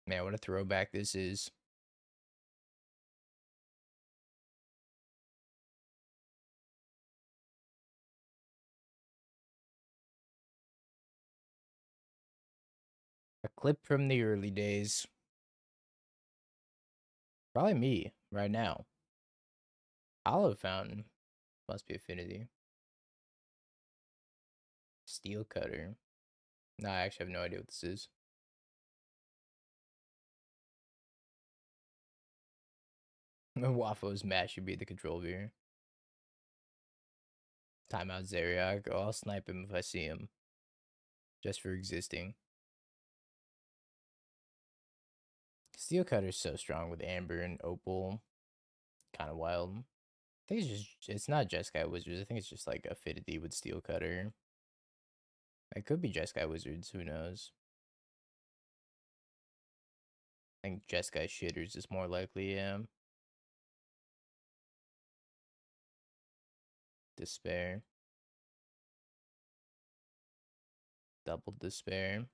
Man, what a throwback this is. A clip from the early days. Probably me, right now. Olive Fountain. Must be Affinity. Steel Cutter. No, I actually have no idea what this is. Waffle's match should be the control here. Timeout Zeriak. Oh, I'll snipe him if I see him. Just for existing. Steel Cutter's so strong with Amber and Opal. kind of wild. I think it's just, it's not Jeskai Wizards. I think it's just like Affinity with Steel Cutter. It could be Jeskai Wizards, who knows? I think Jeskai Shitters is more likely, yeah. Despair. Double Despair.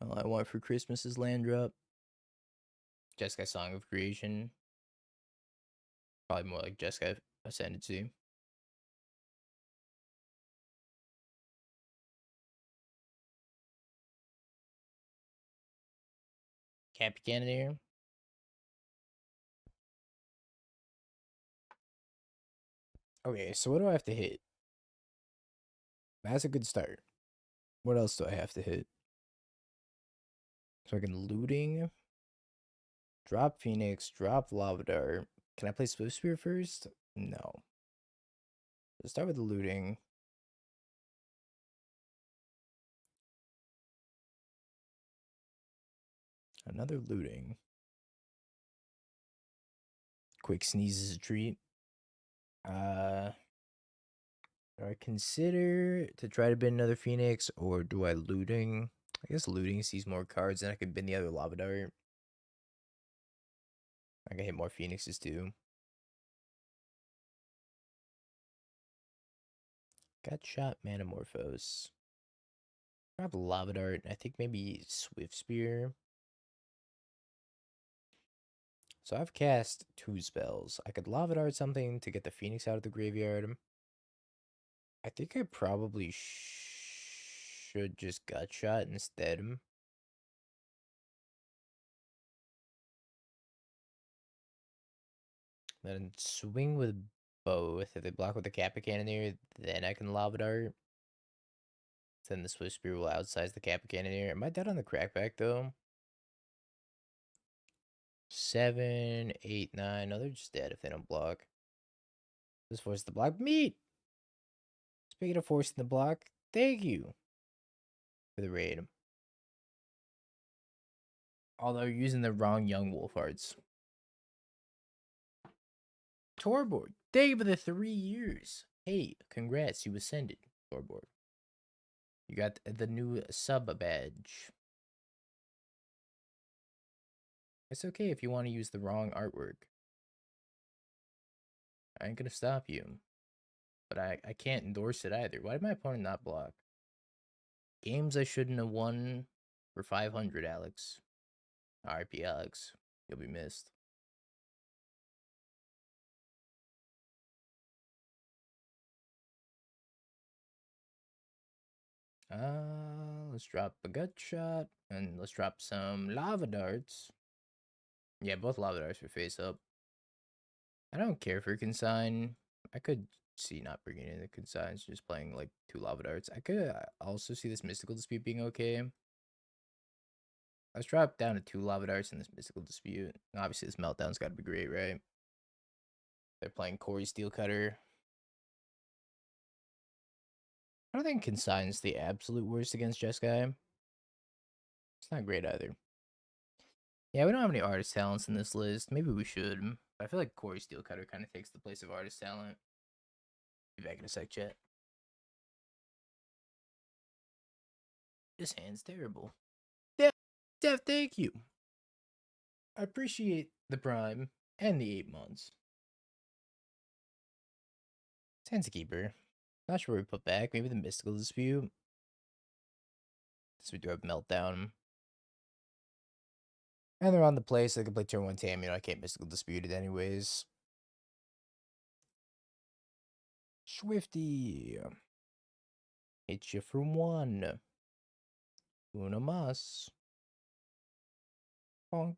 All I want for Christmas is land drop. Jeskai Song of Creation. Probably more like Jeskai Ascendancy. Cappy Cannoneer. Okay, so what do I have to hit? That's a good start. What else do I have to hit? So I can looting. Drop Phoenix, drop Lava Dart. Can I play Swiftspear first? No. Let's start with the looting. Another looting. Quick sneeze is a treat. Do I consider to try to bin another Phoenix, or do I looting? I guess looting sees more cards, and I could bin the other Lava Dart. I can hit more Phoenixes too. Got shot Manamorphose. Grab Lava Dart. I think maybe Swiftspear. So I've cast 2 spells. I could Lava Dart something to get the Phoenix out of the graveyard. I think I probably should just Gut Shot instead. Then swing with both. If they block with the Kappa Cannoneer, then I can Lava Dart. Then the Swift Spear will outsize the Kappa Cannoneer. Am I dead on the crackback though? 7, 8, 9. No, they're just dead if they don't block. This forces the block. Meat! Speaking of forcing the block, thank you for the raid. Although you're using the wrong Young Wolf Hearts. Torboard, thank you for the 3 years. Hey, congrats, you ascended, Torboard. You got the new sub badge. It's okay if you want to use the wrong artwork. I ain't gonna stop you. But I can't endorse it either. Why did my opponent not block? Games I shouldn't have won for 500, Alex. RP, Alex. You'll be missed. Let's drop a Gut Shot. And let's drop some Lava Darts. Yeah, both Lava Darts are face up. I don't care for Consign. I could see not bringing in the Consigns, just playing like 2 Lava Darts. I could also see this Mystical Dispute being okay. Let's drop down to 2 Lava Darts in this Mystical Dispute. Obviously, this Meltdown's got to be great, right? They're playing Cori-Steel Cutter. I don't think Consign's the absolute worst against Jeskai. It's not great either. Yeah, we don't have any Artist Talents in this list. Maybe we should. I feel like Cori-Steel Cutter kind of takes the place of Artist Talent. Be back in a sec, chat. This hand's terrible. Def, thank you. I appreciate the Prime and the 8 months. Sands Keeper. Not sure where we put back. Maybe the Mystical Dispute. So we do have Meltdown. And they're on the play, so they can play turn 1 Tam. You know, I can't Mystical Dispute it anyways. Swifty. Hit you from 1. Una mas. Honk.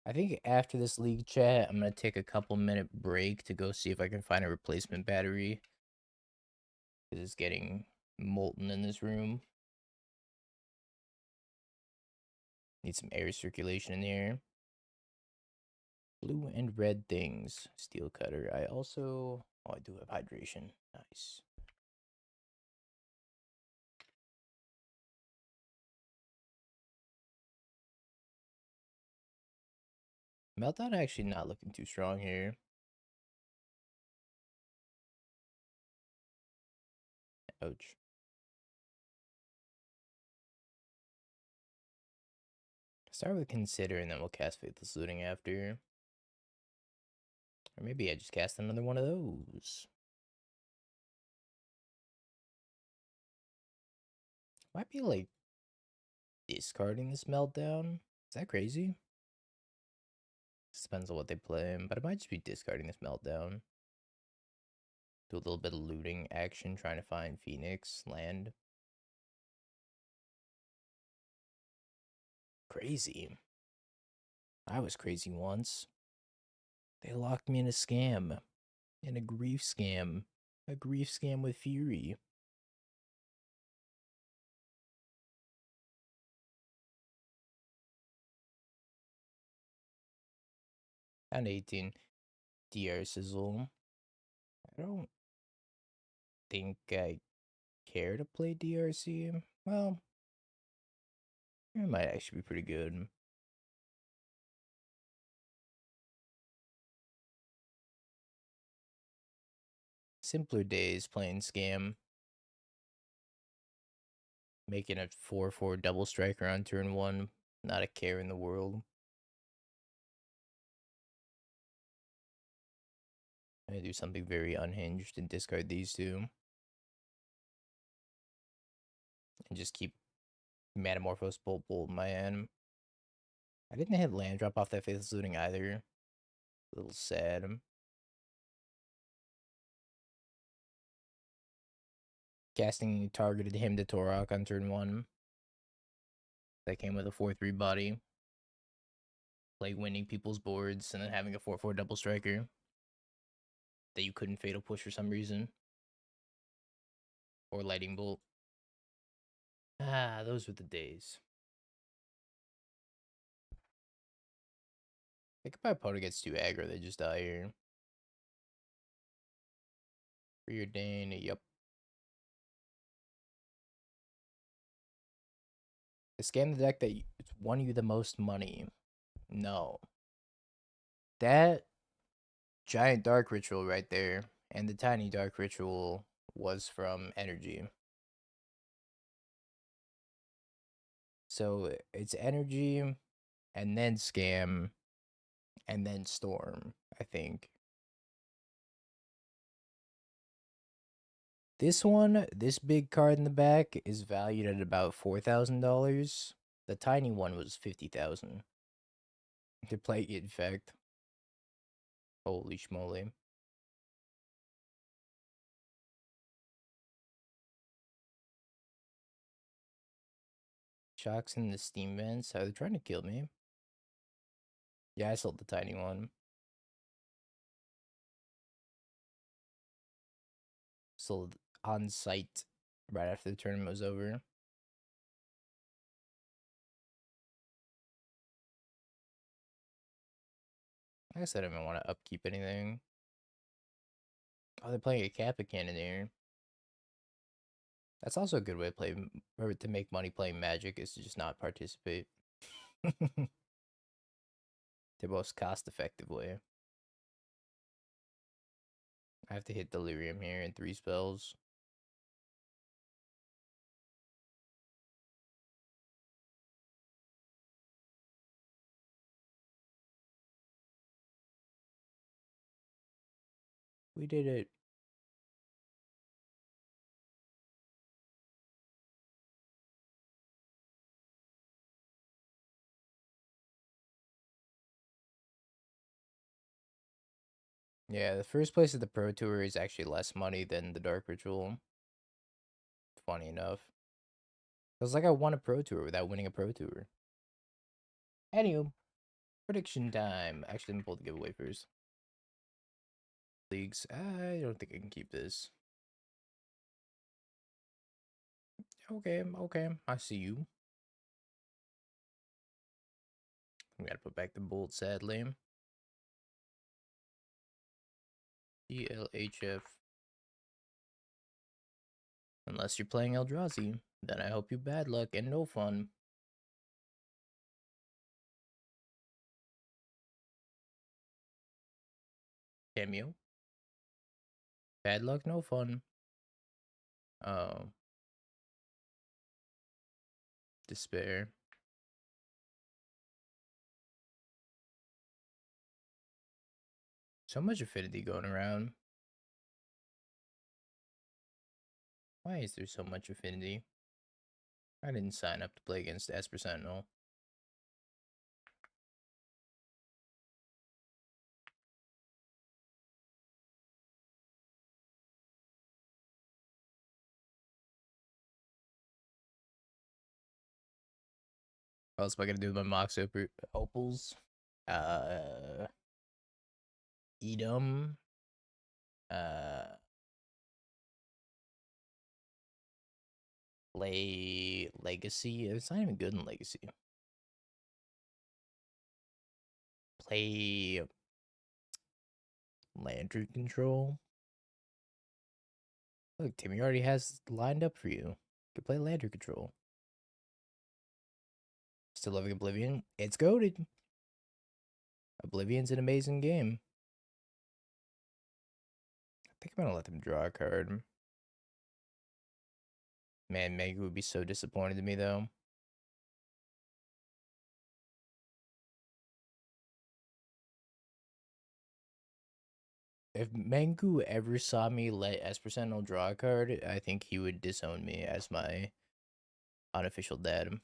I think after this league chat, I'm going to take a couple-minute break to go see if I can find a replacement battery. Because it's getting molten in this room. Need some air circulation in here. Blue and red things. Steel Cutter. I also... Oh, I do have hydration. Nice. Meltdown actually not looking too strong here. Ouch. Start with Consider and then we'll cast Faithless Looting after. Or maybe I just cast another one of those. Might be like discarding this Meltdown. Is that crazy? This depends on what they play, but I might just be discarding this Meltdown. Do a little bit of looting action, trying to find Phoenix land. Crazy. I was crazy once. They locked me in a scam. In a grief scam. A grief scam with fury. And 18. DR Sizzle. I don't think I care to play DRC. Well, it might actually be pretty good. Simpler days playing scam. Making a 4/4 double striker on turn 1. Not a care in the world. I'm gonna do something very unhinged and discard these two. And just keep Manamorphose Bauble in my hand. I didn't hit land drop off that Faithless Looting either. A little sad. Casting targeted him to Torok on turn 1. That came with a 4/3 body. Play winning people's boards and then having a 4/4 double striker that you couldn't fatal push for some reason. Or Lightning Bolt. Ah, those were the days. I think if my opponent gets too aggro, they just die here. Preordain, yep. Scan the deck that won you the most money. No. That giant dark ritual right there and the tiny dark ritual was from energy. So it's energy and then scam and then storm, I think. This one, this big card in the back is valued at about $4,000. The tiny one was $50,000. To play Infect. Holy schmoly. Shocks in the steam vents. Are they trying to kill me? Yeah, I sold the tiny one. Sold on site right after the tournament was over. I guess I didn't want to upkeep anything. Oh, they're playing a Kappa Cannoneer. That's also a good way to play, or to make money playing Magic, is to just not participate. The most cost-effective way. I have to hit Delirium here in 3 spells. We did it. Yeah, the first place of the Pro Tour is actually less money than the Dark Ritual. Funny enough. It was like I won a Pro Tour without winning a Pro Tour. Anywho, prediction time. Actually, let me pull the giveaway first. Leagues. I don't think I can keep this. Okay, I see you. We gotta put back the bolt, sadly. ELHF. Unless you're playing Eldrazi, then I hope you bad luck and no fun. Cameo. Bad luck, no fun. Despair. So much affinity going around. Why is there so much affinity? I didn't sign up to play against Esper Sentinel. What else am I gonna do with my Mox Opals? Edom. Play Legacy. It's not even good in Legacy. Play Lantern Control. Look, Timmy already has lined up for you. You can play Lantern Control. Still loving Oblivion. It's goated. Oblivion's an amazing game. I think I'm gonna let them draw a card. Man, Meg would be so disappointed in me though. If Mangu ever saw me let Esper Sentinel draw a card, I think he would disown me as my unofficial dad.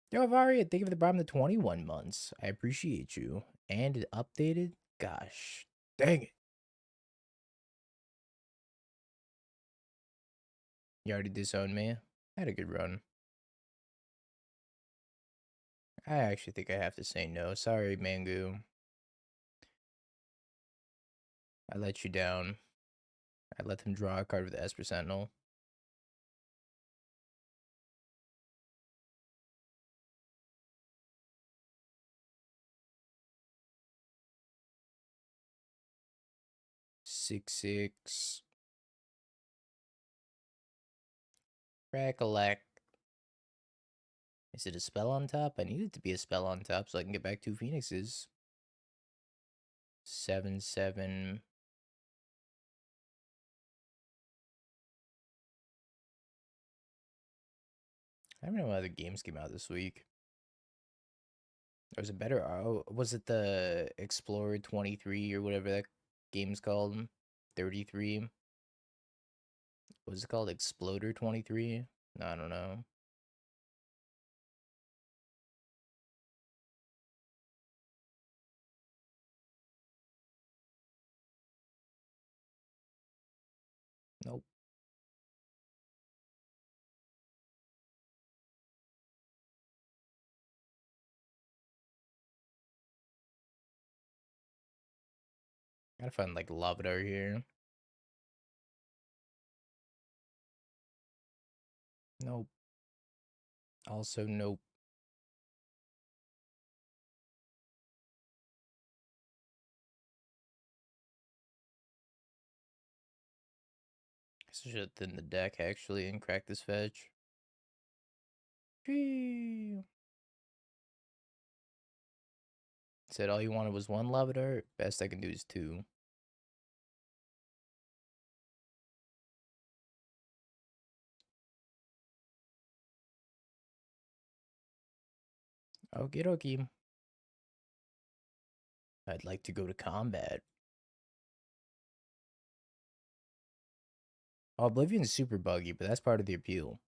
Yo, Varia, thank you for the prime the 21 months. I appreciate you. And it updated? Gosh, dang it. You already disowned me? I had a good run. I actually think I have to say no. Sorry, Mangu. I let you down. I let them draw a card with Esper Sentinel. Six. Recollect. Is it a spell on top? I need it to be a spell on top so I can get back 2 Phoenixes. 7. I don't know what other games came out this week. There was a better. Oh, was it the Explorer 23 or whatever that game's called? 33. What was it called? Exploder 23? No, I don't know. Nope. Gotta find like Lavadar here. Nope. Also, nope. I should have thinned the deck actually and crack this fetch. Said all you wanted was 1 Lavadar. Best I can do is 2. Okie dokie. I'd like to go to combat. Oh, Oblivion's super buggy, but that's part of the appeal.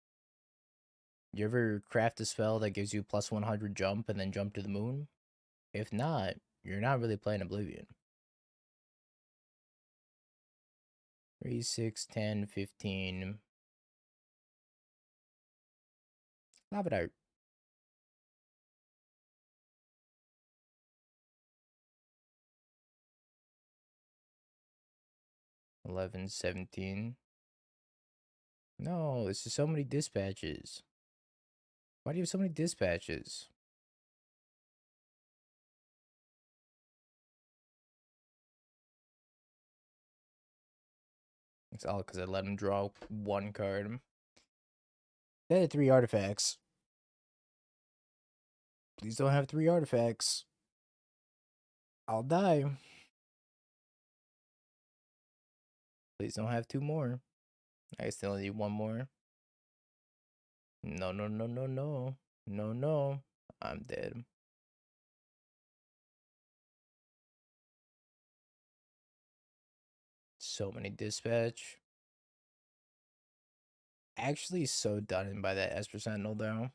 You ever craft a spell that gives you plus 100 jump and then jump to the moon? If not, you're not really playing Oblivion. 3, 6, 10, 15. Lavadar. 11, 17. No, this is so many dispatches. Why do you have so many dispatches? It's all because I let him draw 1 card. They had 3 artifacts. Please don't have 3 artifacts. I'll die. Please don't have 2 more. I still need 1 more. No, no, no, no, no. No, no. I'm dead. So many dispatch. Actually so done by that Esper Sentinel though.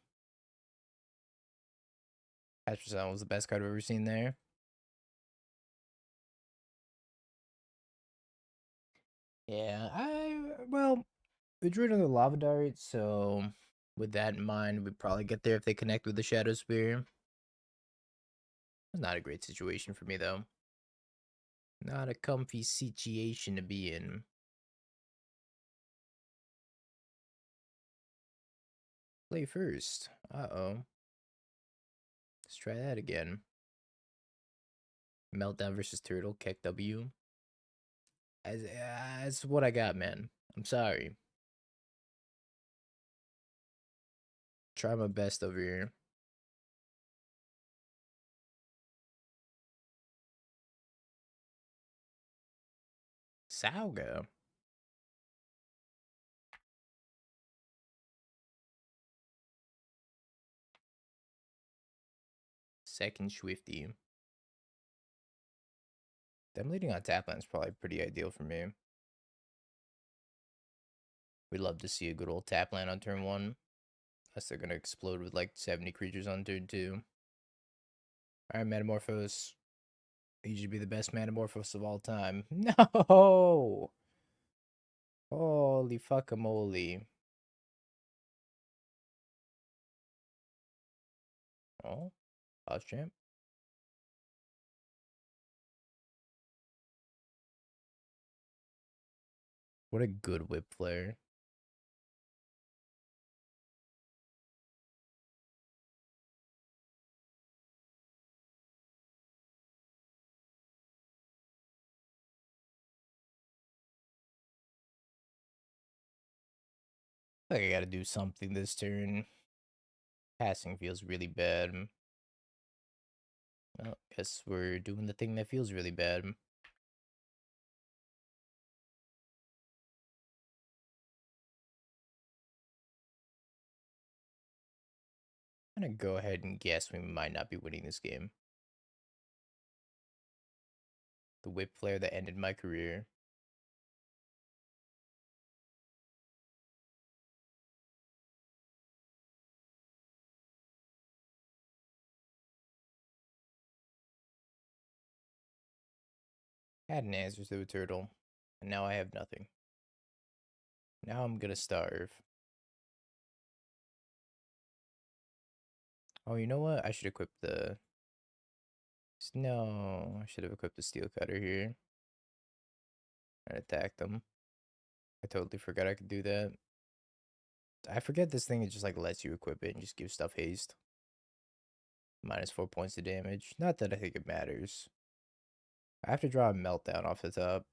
Esper Sentinel was the best card I've ever seen there. Yeah, well, we drew another Lava Dart, so with that in mind, we'd probably get there if they connect with the Shadow Spear. It's not a great situation for me though. Not a comfy situation to be in. Play first. Uh-oh. Let's try that again. Meltdown versus Turtle, Keck W. That's what I got, man. I'm sorry. Try my best over here. Sauga. Second Swifty. Them leading on Tapland is probably pretty ideal for me. We'd love to see a good old Tapland on turn 1. Unless they're gonna explode with like 70 creatures on turn 2. Alright, Manamorphose. You should be the best Manamorphose of all time. No! Holy fuckamole. Oh, Boss Champ. What a good whip player. I think I gotta do something this turn. Passing feels really bad. Well, guess we're doing the thing that feels really bad. I'm gonna go ahead and guess we might not be winning this game. The whip player that ended my career. Had an answer to a turtle, and now I have nothing. Now I'm gonna starve. Oh, you know what? I should equip the... No, I should have equipped the Steel Cutter here. And attacked them. I totally forgot I could do that. I forget this thing, it just like lets you equip it and just gives stuff haste. -4 points of damage. Not that I think it matters. I have to draw a Meltdown off the top.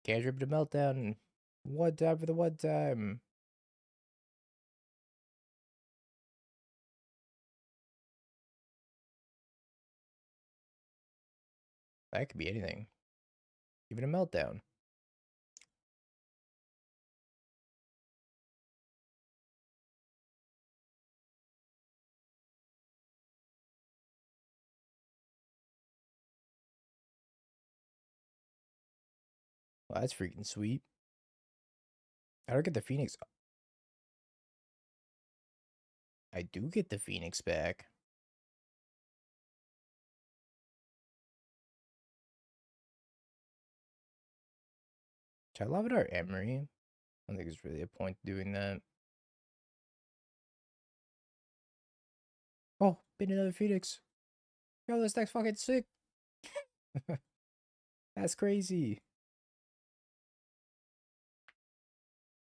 Can't rip the Meltdown. One time for the one time. That could be anything. Even a Meltdown. Well, that's freaking sweet. I don't get the Phoenix. I do get the Phoenix back. Should I love it or Emery? I don't think there's really a point doing that. Oh, been another Phoenix. Yo, this deck's fucking sick. That's crazy.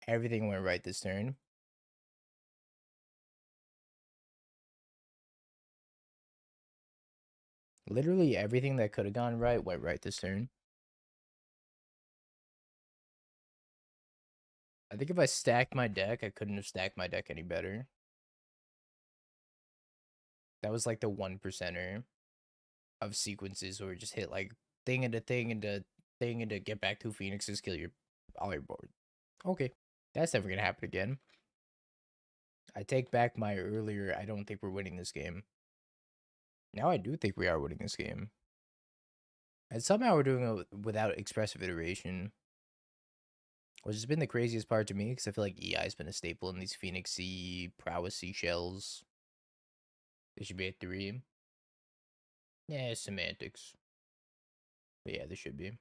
Everything went right this turn. Literally everything that could have gone right went right this turn. I think if I stacked my deck, I couldn't have stacked my deck any better. That was like the 1%er of sequences where it just hit like thing into thing into thing into get back 2 Phoenixes, kill your all your board. Okay, that's never gonna happen again. I take back my earlier, I don't think we're winning this game. Now I do think we are winning this game. And somehow we're doing it without expressive iteration. Which has been the craziest part to me, because I feel like EI has been a staple in these Phoenixy, prowessy shells. They should be at 3. Yeah, semantics. But yeah, they should be.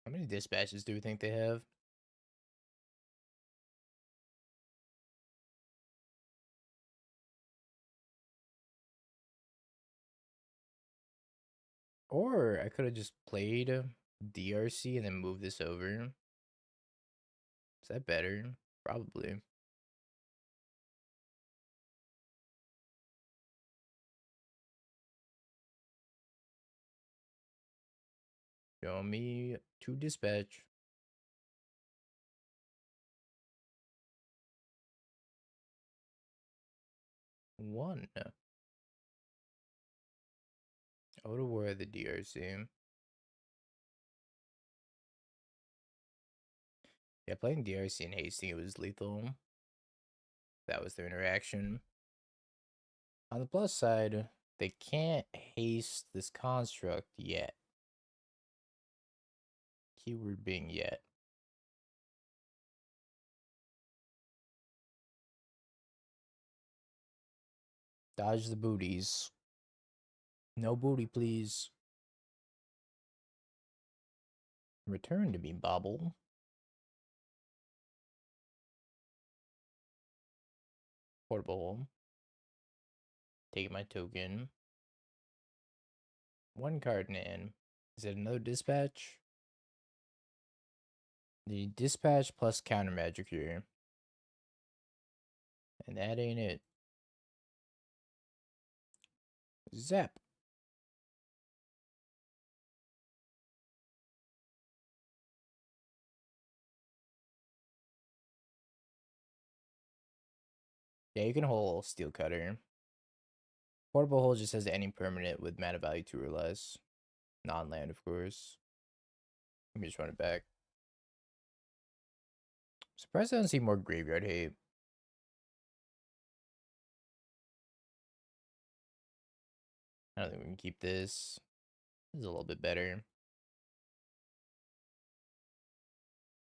How many dispatches do we think they have? Or I could have just played DRC and then moved this over. Is that better? Probably. Show me 2 dispatch. 1. Oh, to war the DRC. Yeah, playing DRC and hasting it was lethal. That was their interaction. On the plus side, they can't haste this construct yet. Keyword being yet. Dodge the booties. No booty, please. Return to me, Bauble. Portable home. Take my token. 1 card in hand. Is it another dispatch? The dispatch plus counter magic here. And that ain't it. Zap. Yeah, you can hold Steel Cutter. Portable Hole just has any permanent with mana value 2 or less. Non-land, of course. Let me just run it back. Surprised I don't see more graveyard hate. I don't think we can keep this. This is a little bit better.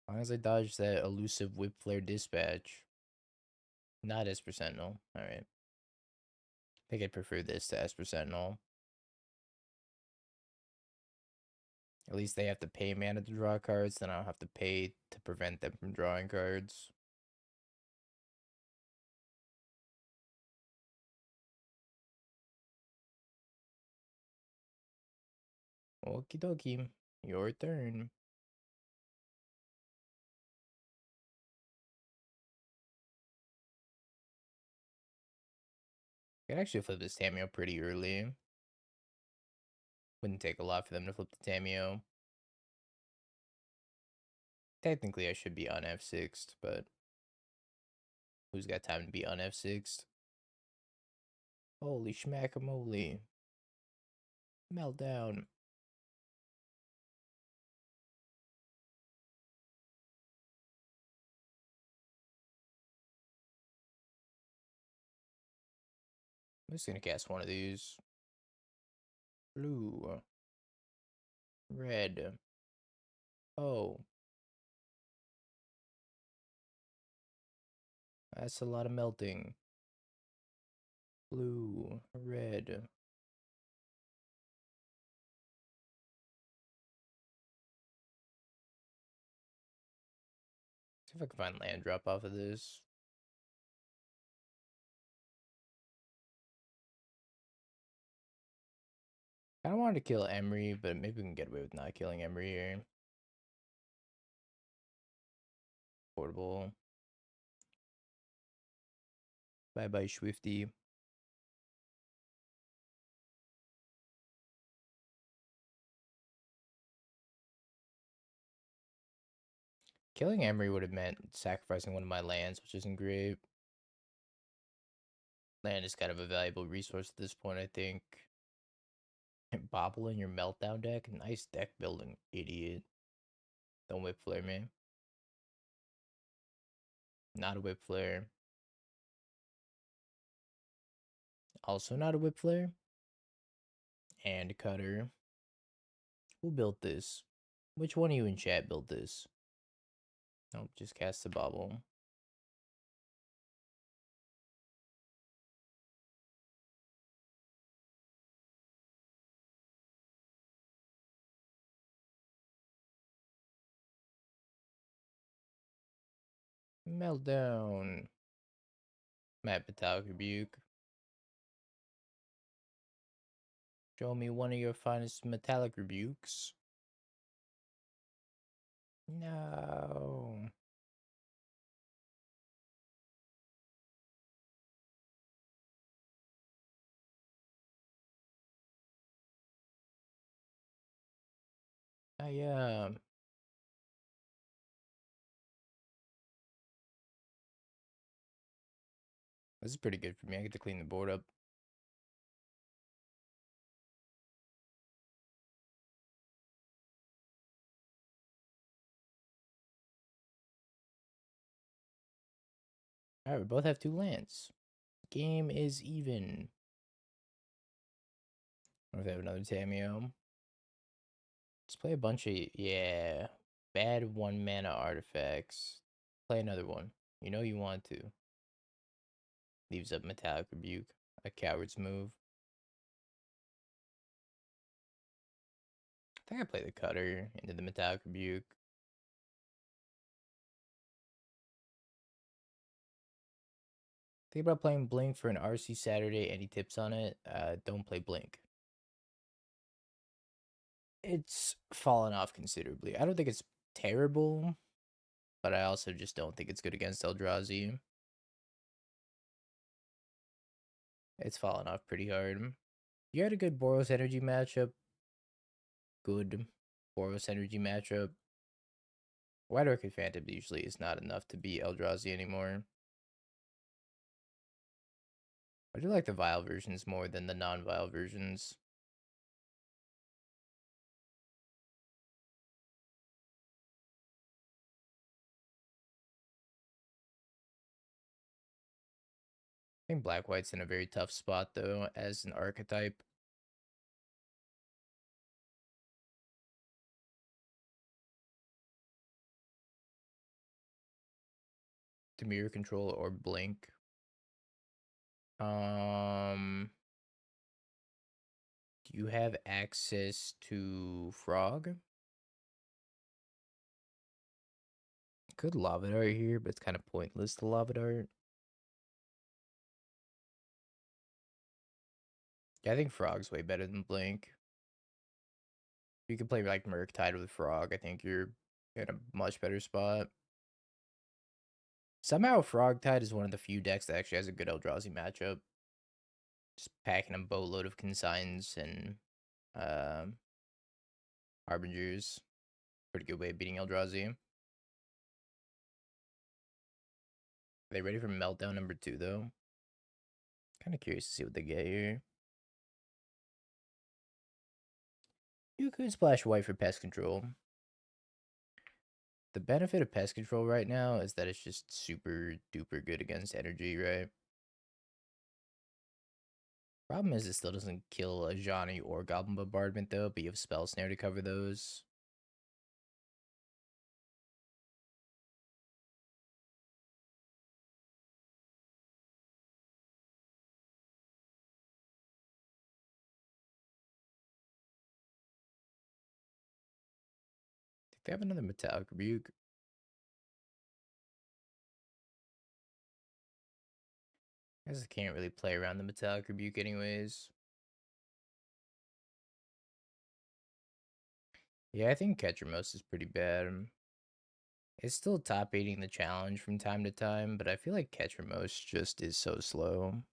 As long as I dodge that elusive Whip Flare Dispatch. Not Esper Sentinel. Alright. I think I'd prefer this to Esper Sentinel. At least they have to pay mana to draw cards, then I don't have to pay to prevent them from drawing cards. Okie dokie. Your turn. I could actually flip this Tameo pretty early. Wouldn't take a lot for them to flip the Tameo. Technically, I should be on F6'd, but who's got time to be on F6'd? Holy schmackamole. Meltdown. I'm just gonna cast one of these. Blue. Red. Oh. That's a lot of melting. Blue. Red. See if I can find land drop off of this. I don't want to kill Emery, but maybe we can get away with not killing Emery here. Portable. Bye bye, Swifty. Killing Emery would have meant sacrificing one of my lands, which isn't great. Land is kind of a valuable resource at this point, I think. Bauble in your Meltdown deck? Nice deck building, idiot. Don't whip flare me. Not a whip flare. Also not a whip flare. And cutter. Who built this? Which one of you in chat built this? Nope, just cast the Bauble. Meltdown. Matt Metallic Rebuke. Show me one of your finest Metallic Rebukes. No. This is pretty good for me. I get to clean the board up. Alright, we both have 2 lands. Game is even. I don't know if they have another Tamiyo. Let's play a bunch of, yeah, bad 1 mana artifacts. Play another one. You know you want to. Leaves up Metallic Rebuke. A coward's move. I think I play the Cutter into the Metallic Rebuke. Think about playing Blink for an RC Saturday. Any tips on it? Don't play Blink. It's fallen off considerably. I don't think it's terrible, but I also just don't think it's good against Eldrazi. It's fallen off pretty hard. You had a good Boros Energy matchup. Good Boros Energy matchup. White Orchid Phantom usually is not enough to beat Eldrazi anymore. I do like the Vile versions more than the non-Vile versions. I think Black-White's in a very tough spot, though, as an archetype. To mirror control or blink. Do you have access to Frog? Could Lava Dart here, but it's kind of pointless to Lava Dart. Yeah, I think Frog's way better than Blink. You can play like Murktide with Frog. I think you're in a much better spot. Somehow Frogtide is one of the few decks that actually has a good Eldrazi matchup. Just packing a boatload of Consigns and Harbingers. Pretty good way of beating Eldrazi. Are they ready for Meltdown number 2, though? Kind of curious to see what they get here. You could splash white for pest control. The benefit of pest control right now is that it's just super duper good against energy, right? Problem is it still doesn't kill a Johnny or Goblin Bombardment though, but you have Spell Snare to cover those. I think they have another Metallic Rebuke. I guess I can't really play around the Metallic Rebuke anyways. Yeah, I think Ketramos is pretty bad. It's still top 8ing the challenge from time to time, but I feel like Ketramos just is so slow.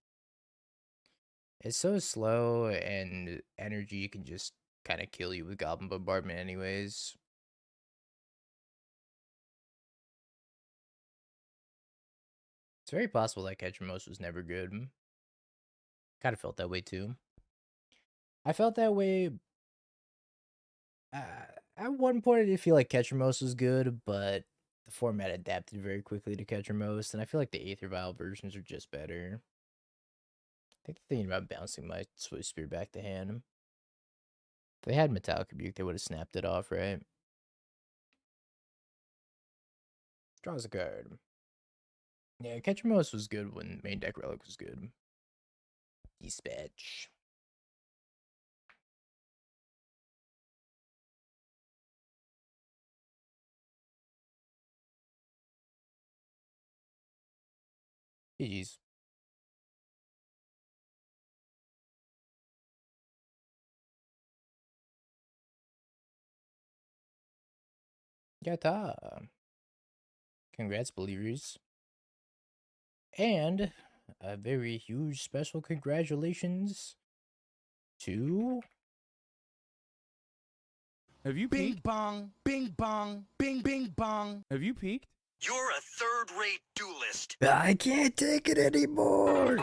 It's so slow, and energy can just kind of kill you with Goblin Bombardment anyways. It's very possible that Ketramose was never good. Kind of felt that way too. I felt that way. At one point, I did feel like Ketramose was good, but the format adapted very quickly to Ketramose, and I feel like the Aether Vial versions are just better. I think they're thinking about bouncing my Swiftspear back to hand. If they had Metallic Rebuke, they would have snapped it off, right? Draws a card. Yeah, Ketramose was good when main deck Relic was good. Dispatch. GG's. Yata. Congrats, believers. And a very huge special congratulations to... Have you peeked? Bing bong, bing bong, bing bing bong. Have you peeked? You're a third-rate duelist. I can't take it anymore.